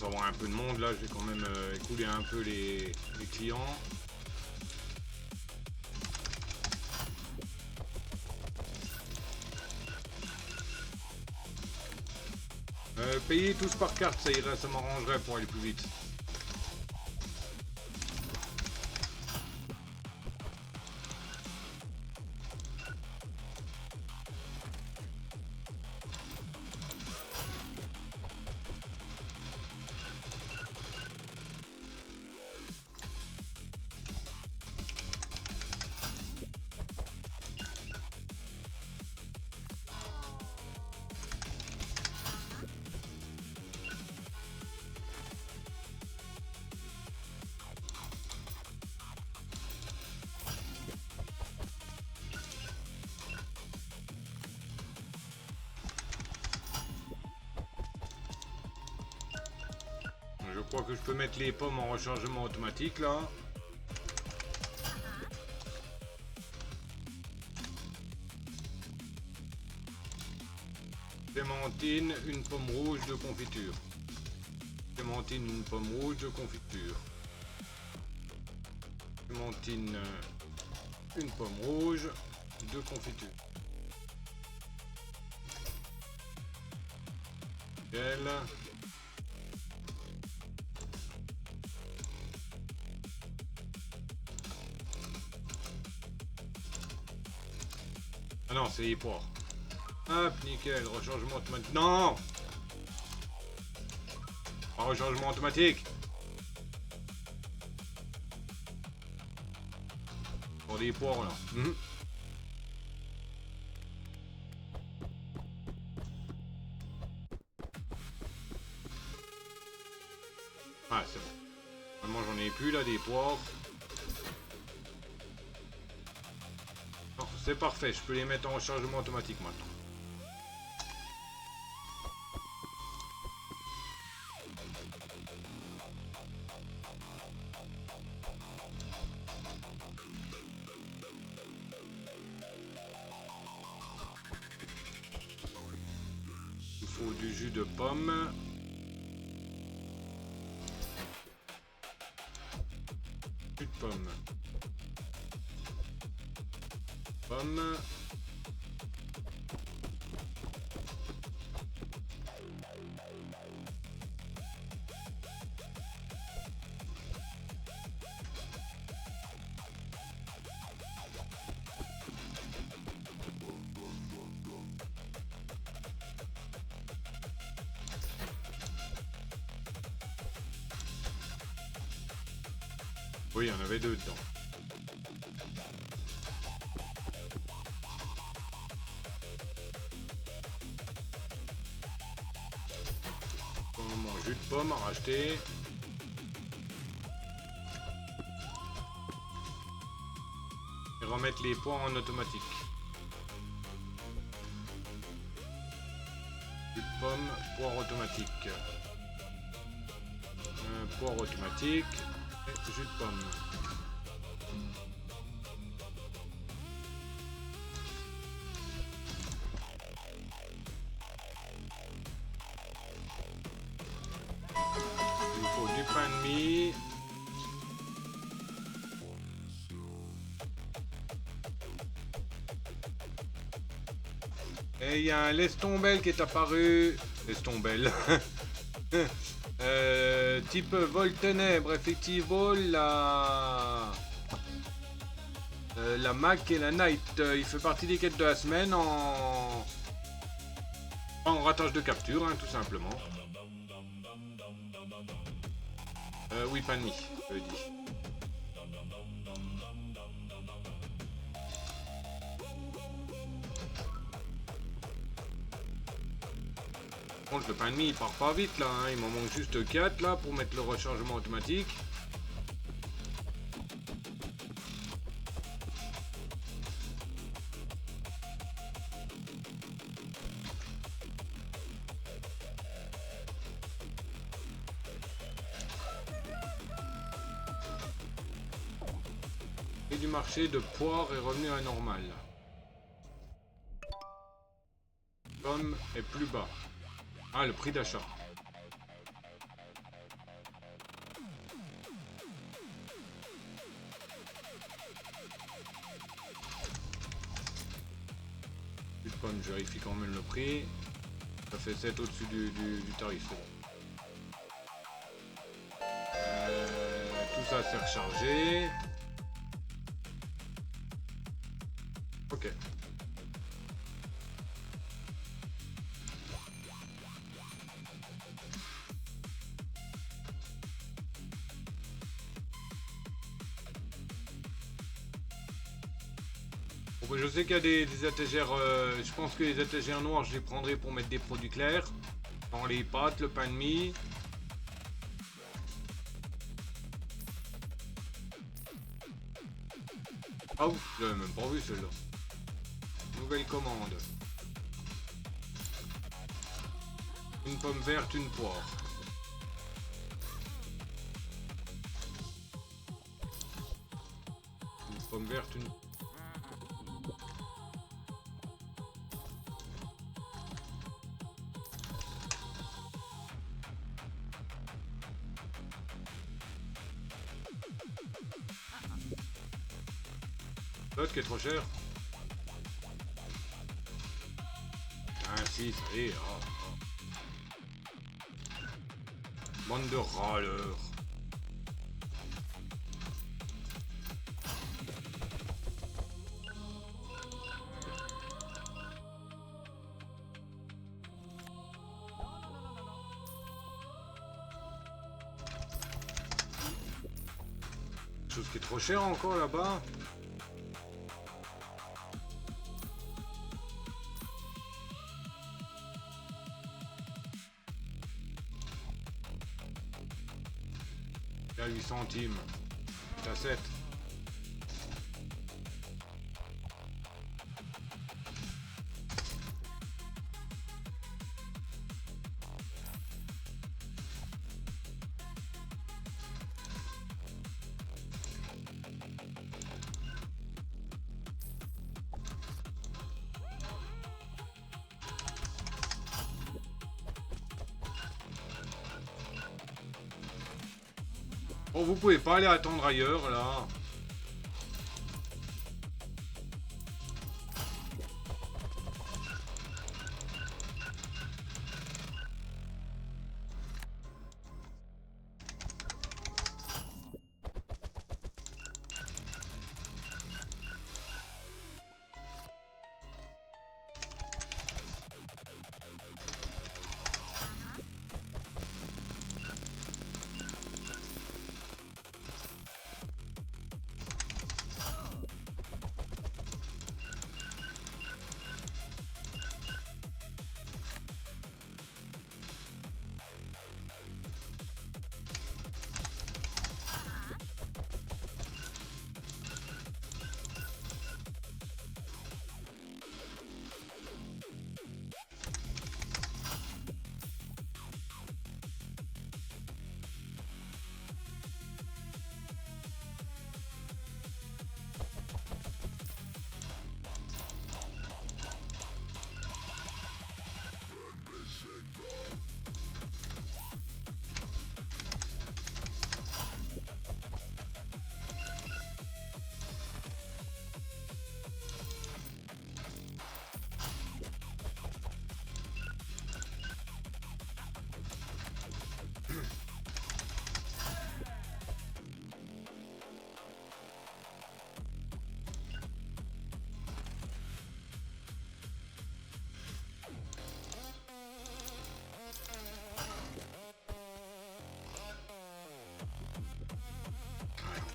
Avoir un peu de monde là, je vais quand même écouler un peu les clients. Payer tous par carte, ça irait, ça m'arrangerait pour aller plus vite. crois que je peux mettre les pommes en rechargement automatique là. Clémentine, une pomme rouge de confiture. Clémentine, une pomme rouge de confiture. Clémentine, une pomme rouge de confiture. Elle. Ah non, c'est les poires. Hop, nickel, rechargement automatique. Non! Pas rechargement automatique. Pour des poires là. Ah, c'est bon. Vraiment, j'en ai plus là, des poires. Non, c'est parfait, je peux les mettre en rechargement automatique maintenant. Il faut du jus de pomme. Jus de pomme. Pomme. Oui, il y en avait deux dedans. Mon jus de pomme à racheter. Et remettre les poires en automatique. Jus de pomme, poire automatique. Poire automatique. Et jus de pomme. Il faut du pain de mie. Et il y a un Lestombel qui est apparu. Lestombel. Type vol ténèbres, effectivement, la Mac et la Night, il fait partie des quêtes de la semaine en ratage de capture, hein, tout simplement. Oui, pas de mie, je le dis. Bon, le pain de mie il part pas vite là, hein. Il m'en manque juste 4 là pour mettre le rechargement automatique. Et du marché de poire est revenu à normal. Pomme est plus bas. Ah, le prix d'achat. Plus de pommes, je vérifie quand même le prix. Ça fait 7 au-dessus du tarif, c'est bon. Tout ça c'est rechargé. Ok. Bon, je sais qu'il y a des étagères, je pense que les étagères noires je les prendrai pour mettre des produits clairs. Dans les pâtes, le pain de mie. Ah ouf, j'avais même pas vu celle-là. Nouvelle commande. Une pomme verte, une poire. pomme verte, une... L'autre qui est trop cher. Ah si, ça y est. Oh, oh. Bande de râleurs. Chose qui est trop cher encore là-bas. Il y a 8 centimes. T'as 7. Oh, vous pouvez pas aller attendre ailleurs, là.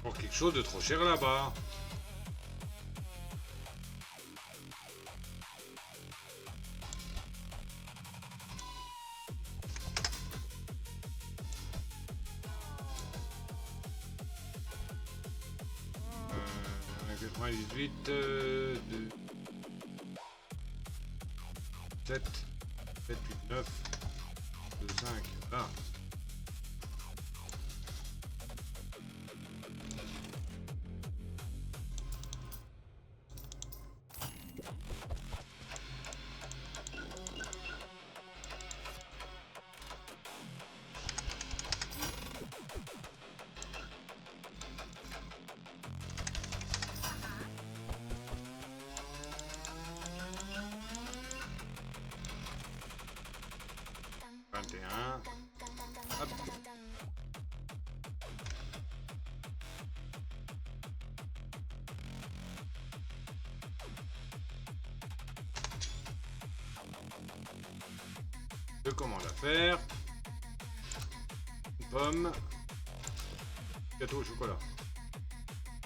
Encore quelque chose de trop cher là-bas. Euh, 98, 2, 7, 7, 8, 9, 2, 5, là. Hop. Deux commandes à faire. Une pomme. Gâteau au chocolat.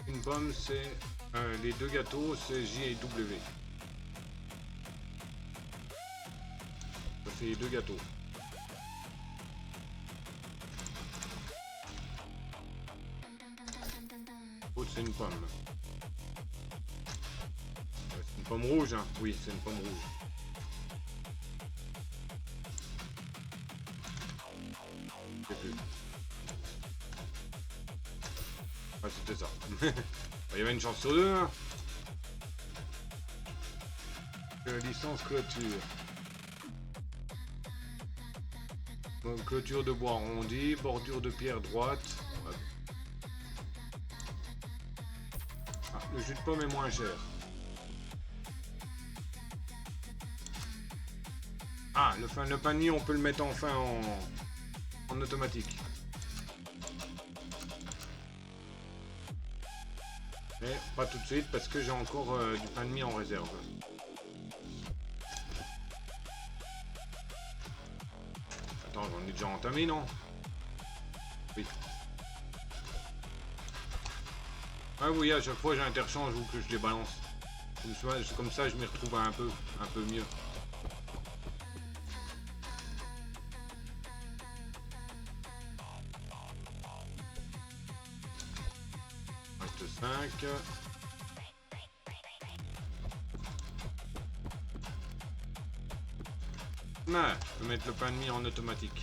Une pomme, c'est... les deux gâteaux, c'est J et W. Ça fait les deux gâteaux. L'autre, c'est une pomme. C'est une pomme rouge, hein. Oui, c'est une pomme rouge. Je sais plus. Ah, c'était ça. Il y avait une chance sur deux, hein. Licence clôture. Donc, clôture de bois arrondi, bordure de pierre droite. Ouais. Ah, le jus de pomme est moins cher. Ah, le panier, on peut le mettre enfin en automatique. Mais pas tout de suite parce que j'ai encore du pain de mie en réserve. Attends, j'en ai déjà entamé, non? Oui. Ah oui, à chaque fois j'interchange ou que je les balance. Comme ça, je m'y retrouve un peu mieux. Reste 5. Ah, je peux mettre le pain de mie en automatique.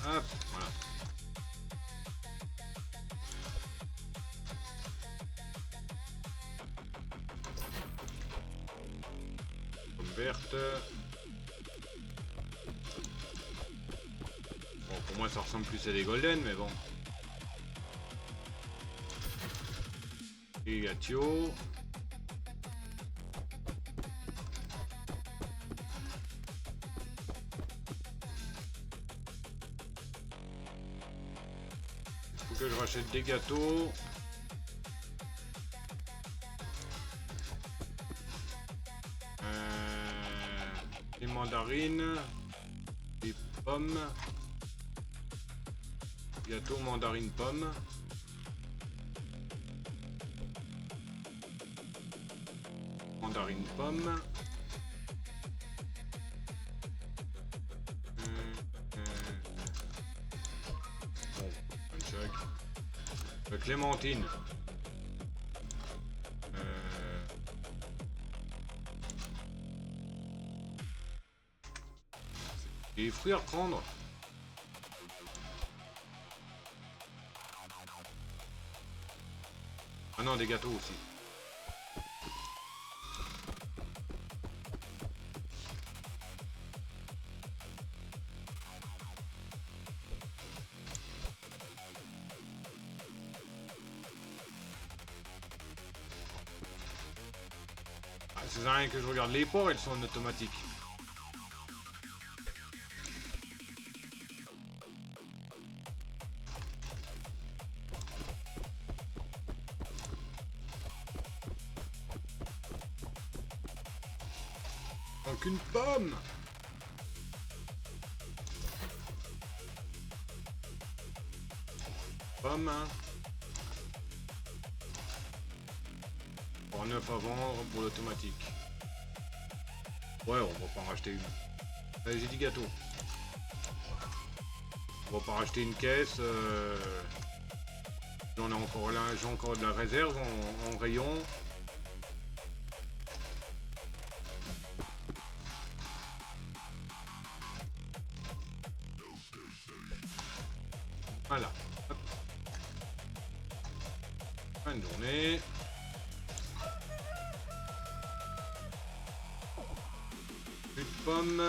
Hop, voilà. Pomme verte. Bon, pour moi ça ressemble plus à des golden, mais bon. Et gatio. Que je rachète des gâteaux. Des mandarines. Des pommes. Gâteau, mandarine, pomme. Mandarine, pomme. Clémentine. Des fruits à reprendre. Ah non, des gâteaux aussi. C'est rien que je regarde les ports, elles sont en automatique. Donc une pomme. Pomme, hein. Pour 9 à vendre pour l'automatique. Ouais, on va pas en racheter une. Allez, j'ai dit gâteau. On va pas racheter une caisse. J'en ai encore là, j'ai encore de la réserve en rayon. Voilà. Hop. Fin de journée. Jus de pomme.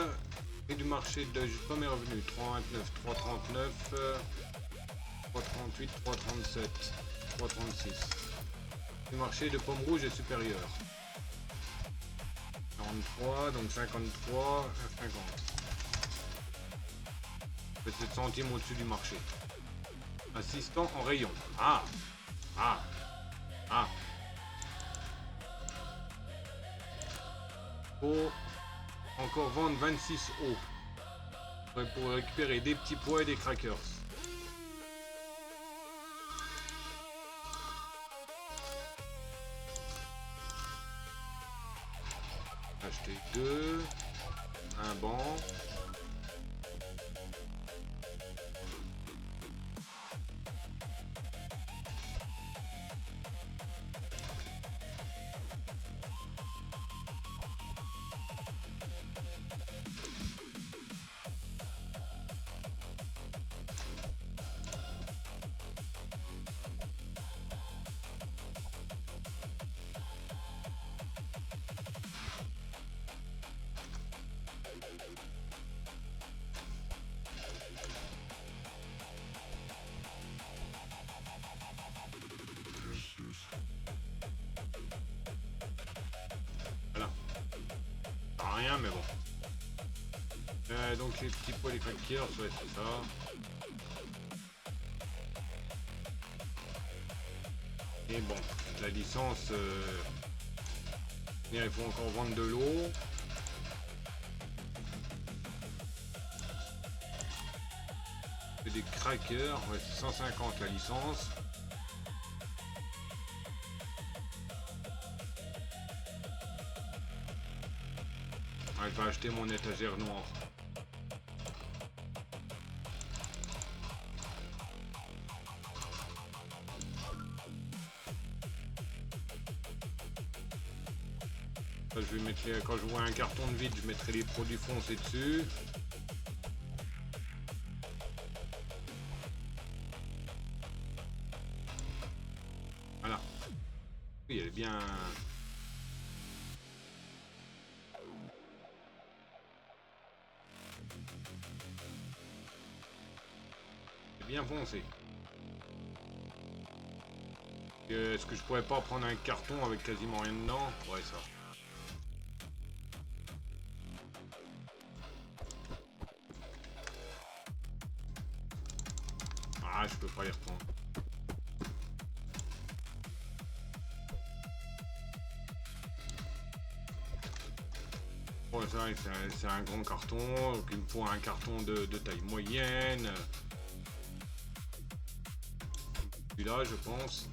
Et du marché de jus de pomme est revenu. 3,29, 3,39, 3,38, 3,37, 3,36. Le marché de pommes rouges est supérieur. 43, donc 53, 50. 7 centimes au-dessus du marché. Assistant en rayon. Ah. Ah. Ah. Faut encore vendre 26 hauts. Pour récupérer des petits pois et des crackers. Acheter 2. Un banc. rien, mais bon. Donc les petits poils des crackers, ouais, c'est ça. Et bon, la licence, il faut encore vendre de l'eau. C'est des crackers, ouais, c'est 150 la licence. Ouais, je vais acheter mon étagère noire. Ça, je vais mettre quand je vois un carton de vide, je mettrai les produits foncés dessus. Voilà. Oui, elle est bien. Bien foncé. Est-ce que je pourrais pas prendre un carton avec quasiment rien dedans? Ouais, ça. Ah, je peux pas les reprendre. Bon, ça, c'est un grand carton, donc il me faut un carton de taille moyenne. Celui-là, je pense.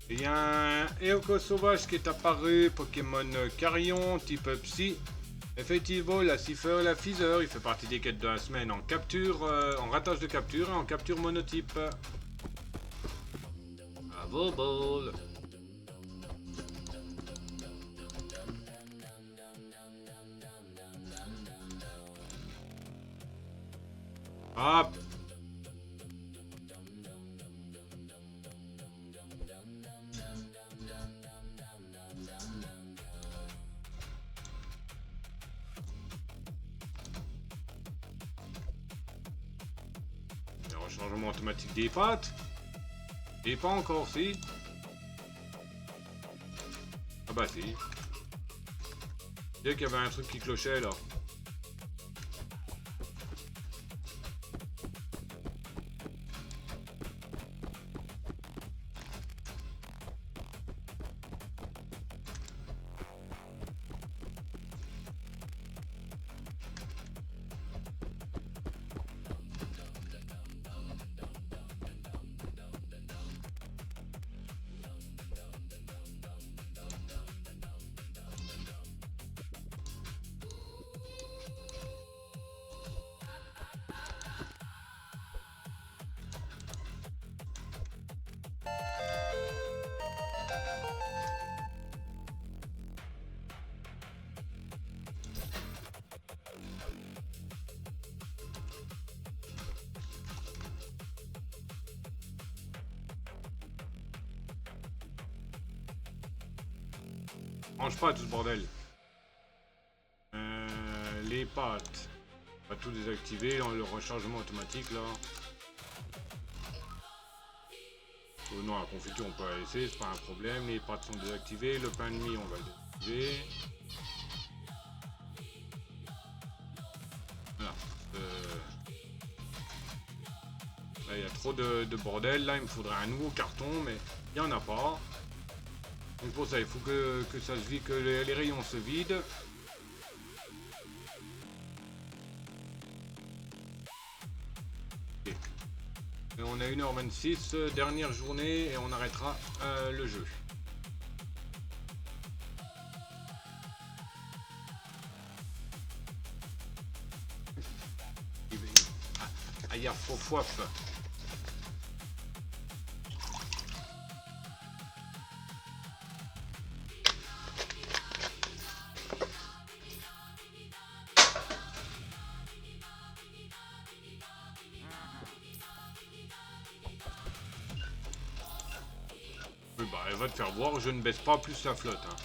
Il y a un Eoko sauvage qui est apparu, Pokémon Carillon, type Psy. Effectivement, la Cipher, la Feather, il fait partie des quêtes de la semaine en capture, en ratage de capture et en capture monotype. Bravo, ball. Hop. Changement automatique des pattes. Et pas encore, si. Ah bah si. Dès qu'il y avait un truc qui clochait là. Range pas tout ce bordel. Les pattes. On va tout désactiver, le rechargement automatique là. Oh non, la confiture on peut la laisser, c'est pas un problème. Les pattes sont désactivées, le pain de mie on va le désactiver. Voilà. Là il y a trop de bordel, là il me faudrait un nouveau carton, mais il n'y en a pas. Donc pour ça il faut que ça se vide, que les rayons se vident. Okay. Et on a 1h26, dernière journée et on arrêtera le jeu. Ah, il y a faux foif. Oui, bah, elle va te faire voir, je ne baisse pas plus la flotte. Hein.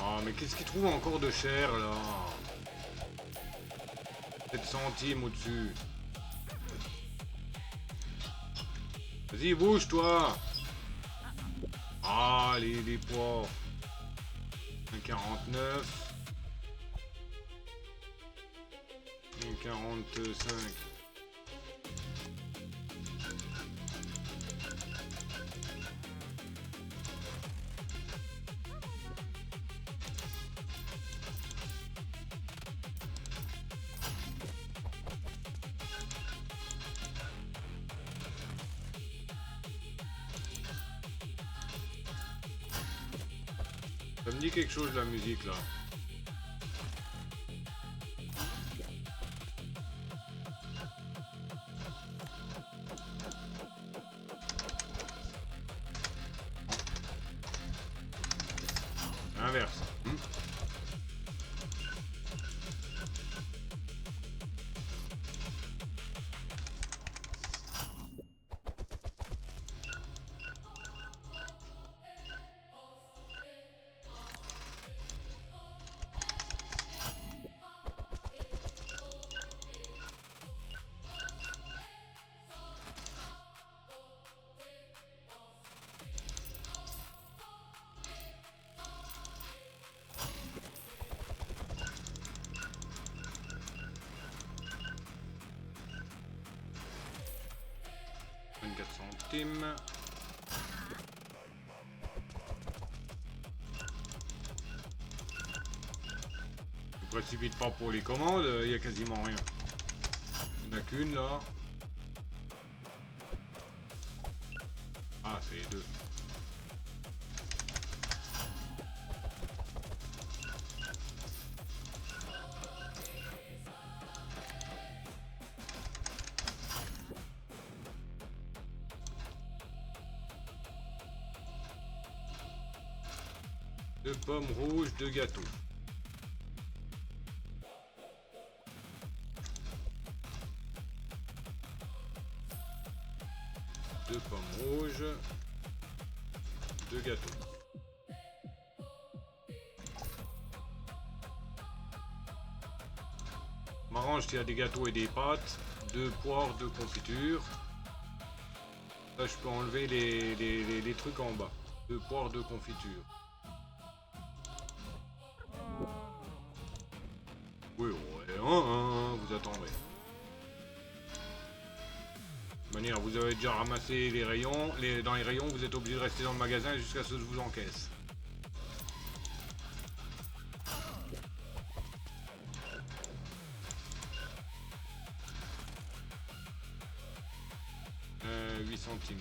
Oh, mais qu'est-ce qu'il trouve encore de cher, là? 7 centimes au-dessus. Vas-y, bouge, toi! Ah, les pois. 1,49. 1,45. Ça me dit quelque chose la musique là. Inverse. Hmm. Centimes. Ne précipite pas pour les commandes, il y a quasiment rien. Il n'y en a qu'une là. Ah, c'est les deux. Deux pommes rouges, deux gâteaux. Deux pommes rouges, deux gâteaux. M'arrange s'il y a des gâteaux et des pâtes, deux poires, deux confitures. Là je peux enlever les trucs en bas. Deux poires, deux confitures. Oui, ouais, vous attendrez. De toute manière, vous avez déjà ramassé les rayons. Dans les rayons, vous êtes obligé de rester dans le magasin jusqu'à ce que je vous encaisse. « 8 centimes.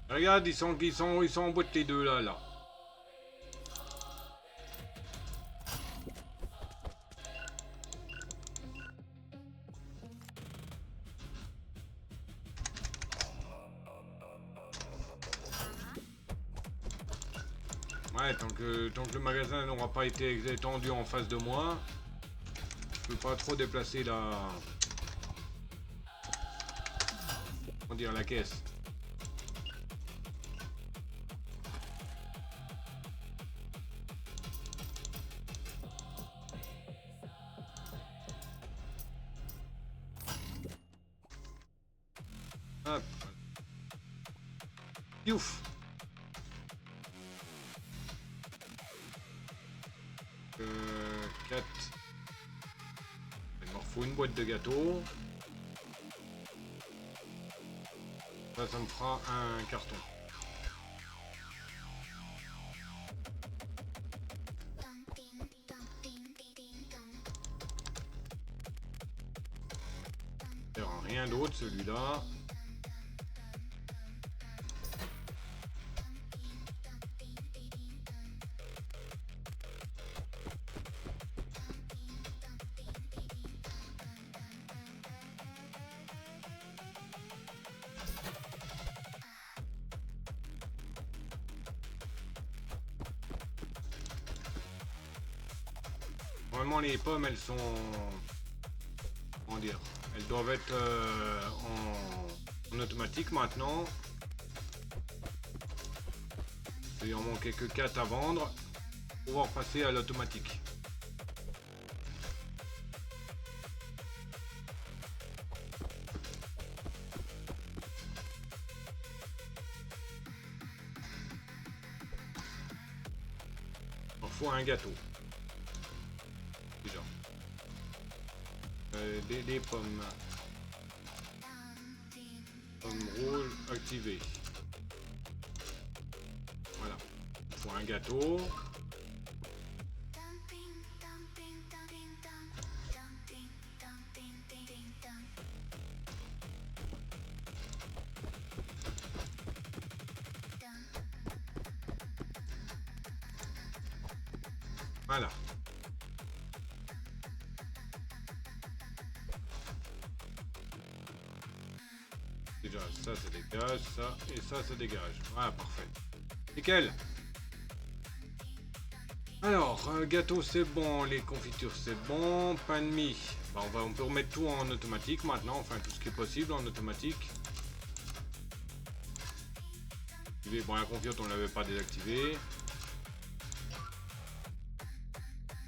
Regarde, ils sont en boîte les deux là. Ouais, tant que le magasin n'aura pas été étendu en face de moi, je peux pas trop déplacer la... Comment dire, la caisse. Hop. Youf. Il me faut une boîte de gâteaux. Ça me fera un carton. rien d'autre celui-là. Normalement les pommes elles sont... Comment dire? Elles doivent être en automatique maintenant. Il en manquait que 4 à vendre pour pouvoir passer à l'automatique. Il faut un gâteau. Déjà. Des pommes. Pommes rouges activées. Voilà. Il faut un gâteau. Voilà. Déjà, ça dégage, ça et ça dégage. Voilà, parfait. Nickel. Alors, gâteau c'est bon, les confitures c'est bon, pain de mie. Bah, on peut remettre tout en automatique maintenant, enfin tout ce qui est possible en automatique. Bon, la confiture on l'avait pas désactivé.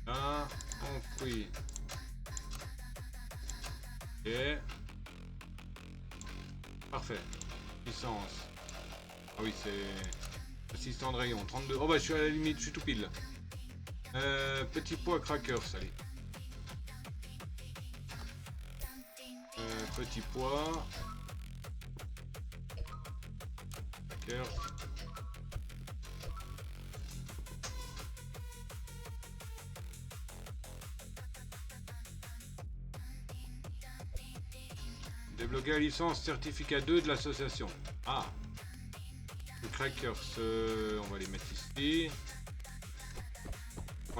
Là, on cuit. Ok. Parfait. Puissance. Ah oui, c'est assistant de rayon. 32. Oh bah je suis à la limite, je suis tout pile. Petit pois crackers, allez. Petit pois. Crackers. Débloquer la licence certificat 2 de l'association. Ah. Les crackers, on va les mettre ici.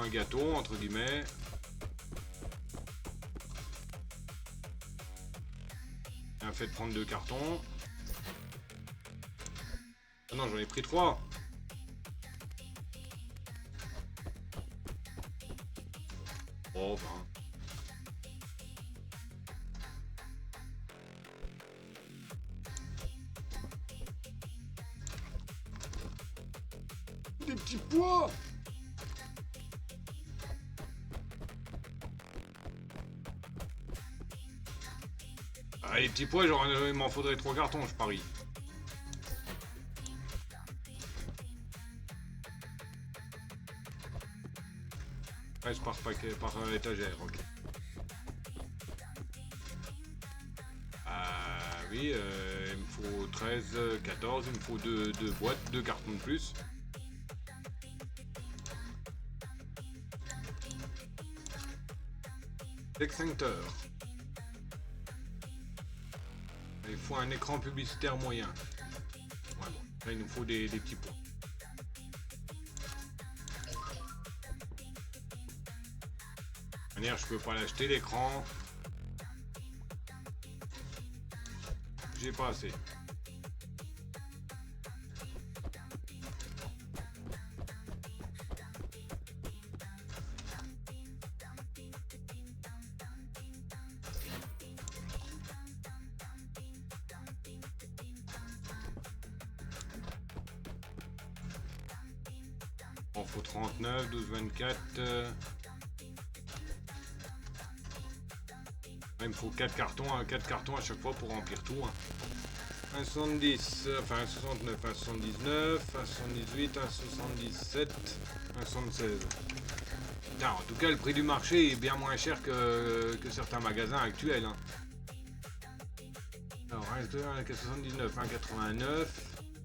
Un gâteau, entre guillemets. Un fait de prendre 2 cartons. Ah non, j'en ai pris 3. Oh, ben. Des petits pois. Ah, les petits pois, genre, il m'en faudrait 3 cartons, je parie. Ouais, je pars par étagère, ok. Ah oui, il me faut 13, 14, il me faut 2 boîtes, 2 cartons de plus. Extincteur. Il faut un écran publicitaire moyen. Ouais, bon. Là, il nous faut des petits points. De manière, je peux pas l'acheter l'écran. J'ai pas assez. Bon, faut 39, 12, 24. Il me faut 4 cartons à chaque fois pour remplir tout. Hein. 1,70, enfin 1,69, 1,79, 1,78, 1,77, 1,76. En tout cas, le prix du marché est bien moins cher que certains magasins actuels. Hein. Alors, 1,79, 1,89,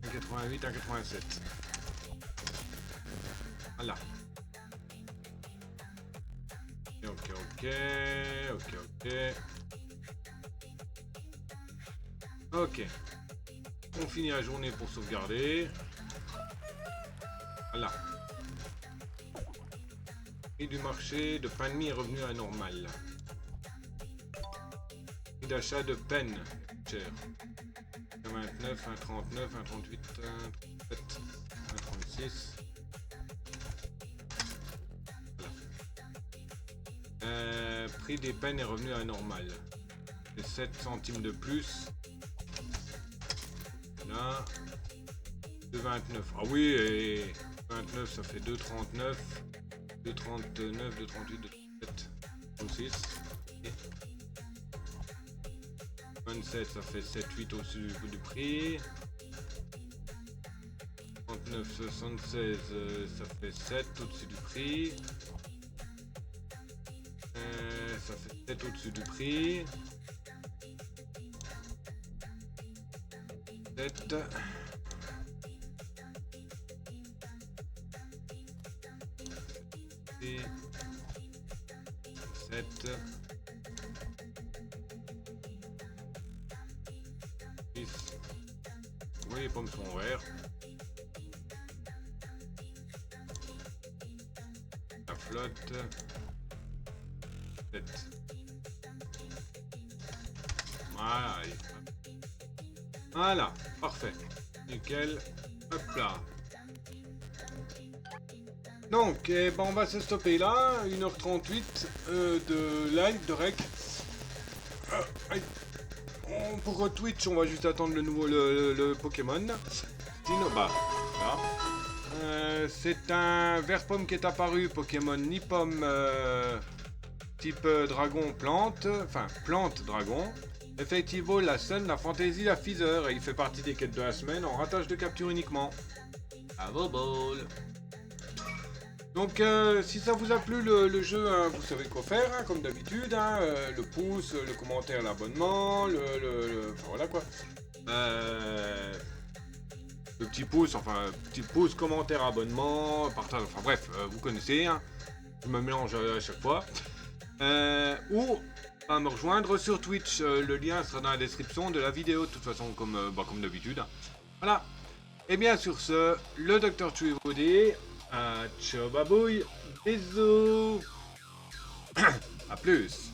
1,88, 1,87. Voilà. Ok. Ok. On finit la journée pour sauvegarder. Voilà. Prix du marché de pain de mie est revenu à normal. Prix d'achat de peine. Cher. 1,29, 1,39, 1,38, 1,37, 1,36. Voilà. Prix des peines est revenu à normal. C'est 7 centimes de plus. Là. 2,29. Ah oui, et 29 ça fait 2,39. 2,39, 2,38, 2,37, 2,36. 27 ça fait 7,8 au-dessus du prix. 39, 76 ça fait 7 au-dessus du prix. Ça fait 7 au-dessus du prix. 7. Et 7. 10. Oui, les pommes sont vertes. La flotte. 7. Voilà. Voilà, parfait. Nickel. Hop là. Donc, ben on va se stopper là. 1h38 de live, de rec. Pour Twitch, on va juste attendre le nouveau le Pokémon. Sinon, bah, voilà. C'est un vert pomme qui est apparu, Pokémon Nippon type dragon plante, enfin plante dragon. Effectivement, la Sun, la Fantasy, la Feather, et il fait partie des quêtes de la semaine en ratage de capture uniquement. À vos balles. Donc si ça vous a plu le jeu, hein, vous savez quoi faire, hein, comme d'habitude, hein, le pouce, le commentaire, l'abonnement, enfin voilà quoi. Le petit pouce, enfin petit pouce, commentaire, abonnement, partage, enfin bref, vous connaissez, hein, je me mélange à chaque fois. Ou à me rejoindre sur Twitch, le lien sera dans la description de la vidéo, de toute façon comme d'habitude. Hein. Voilà. Et bien sur ce, le Dr. Chu vous dit... ciao babouille, bisous, à plus.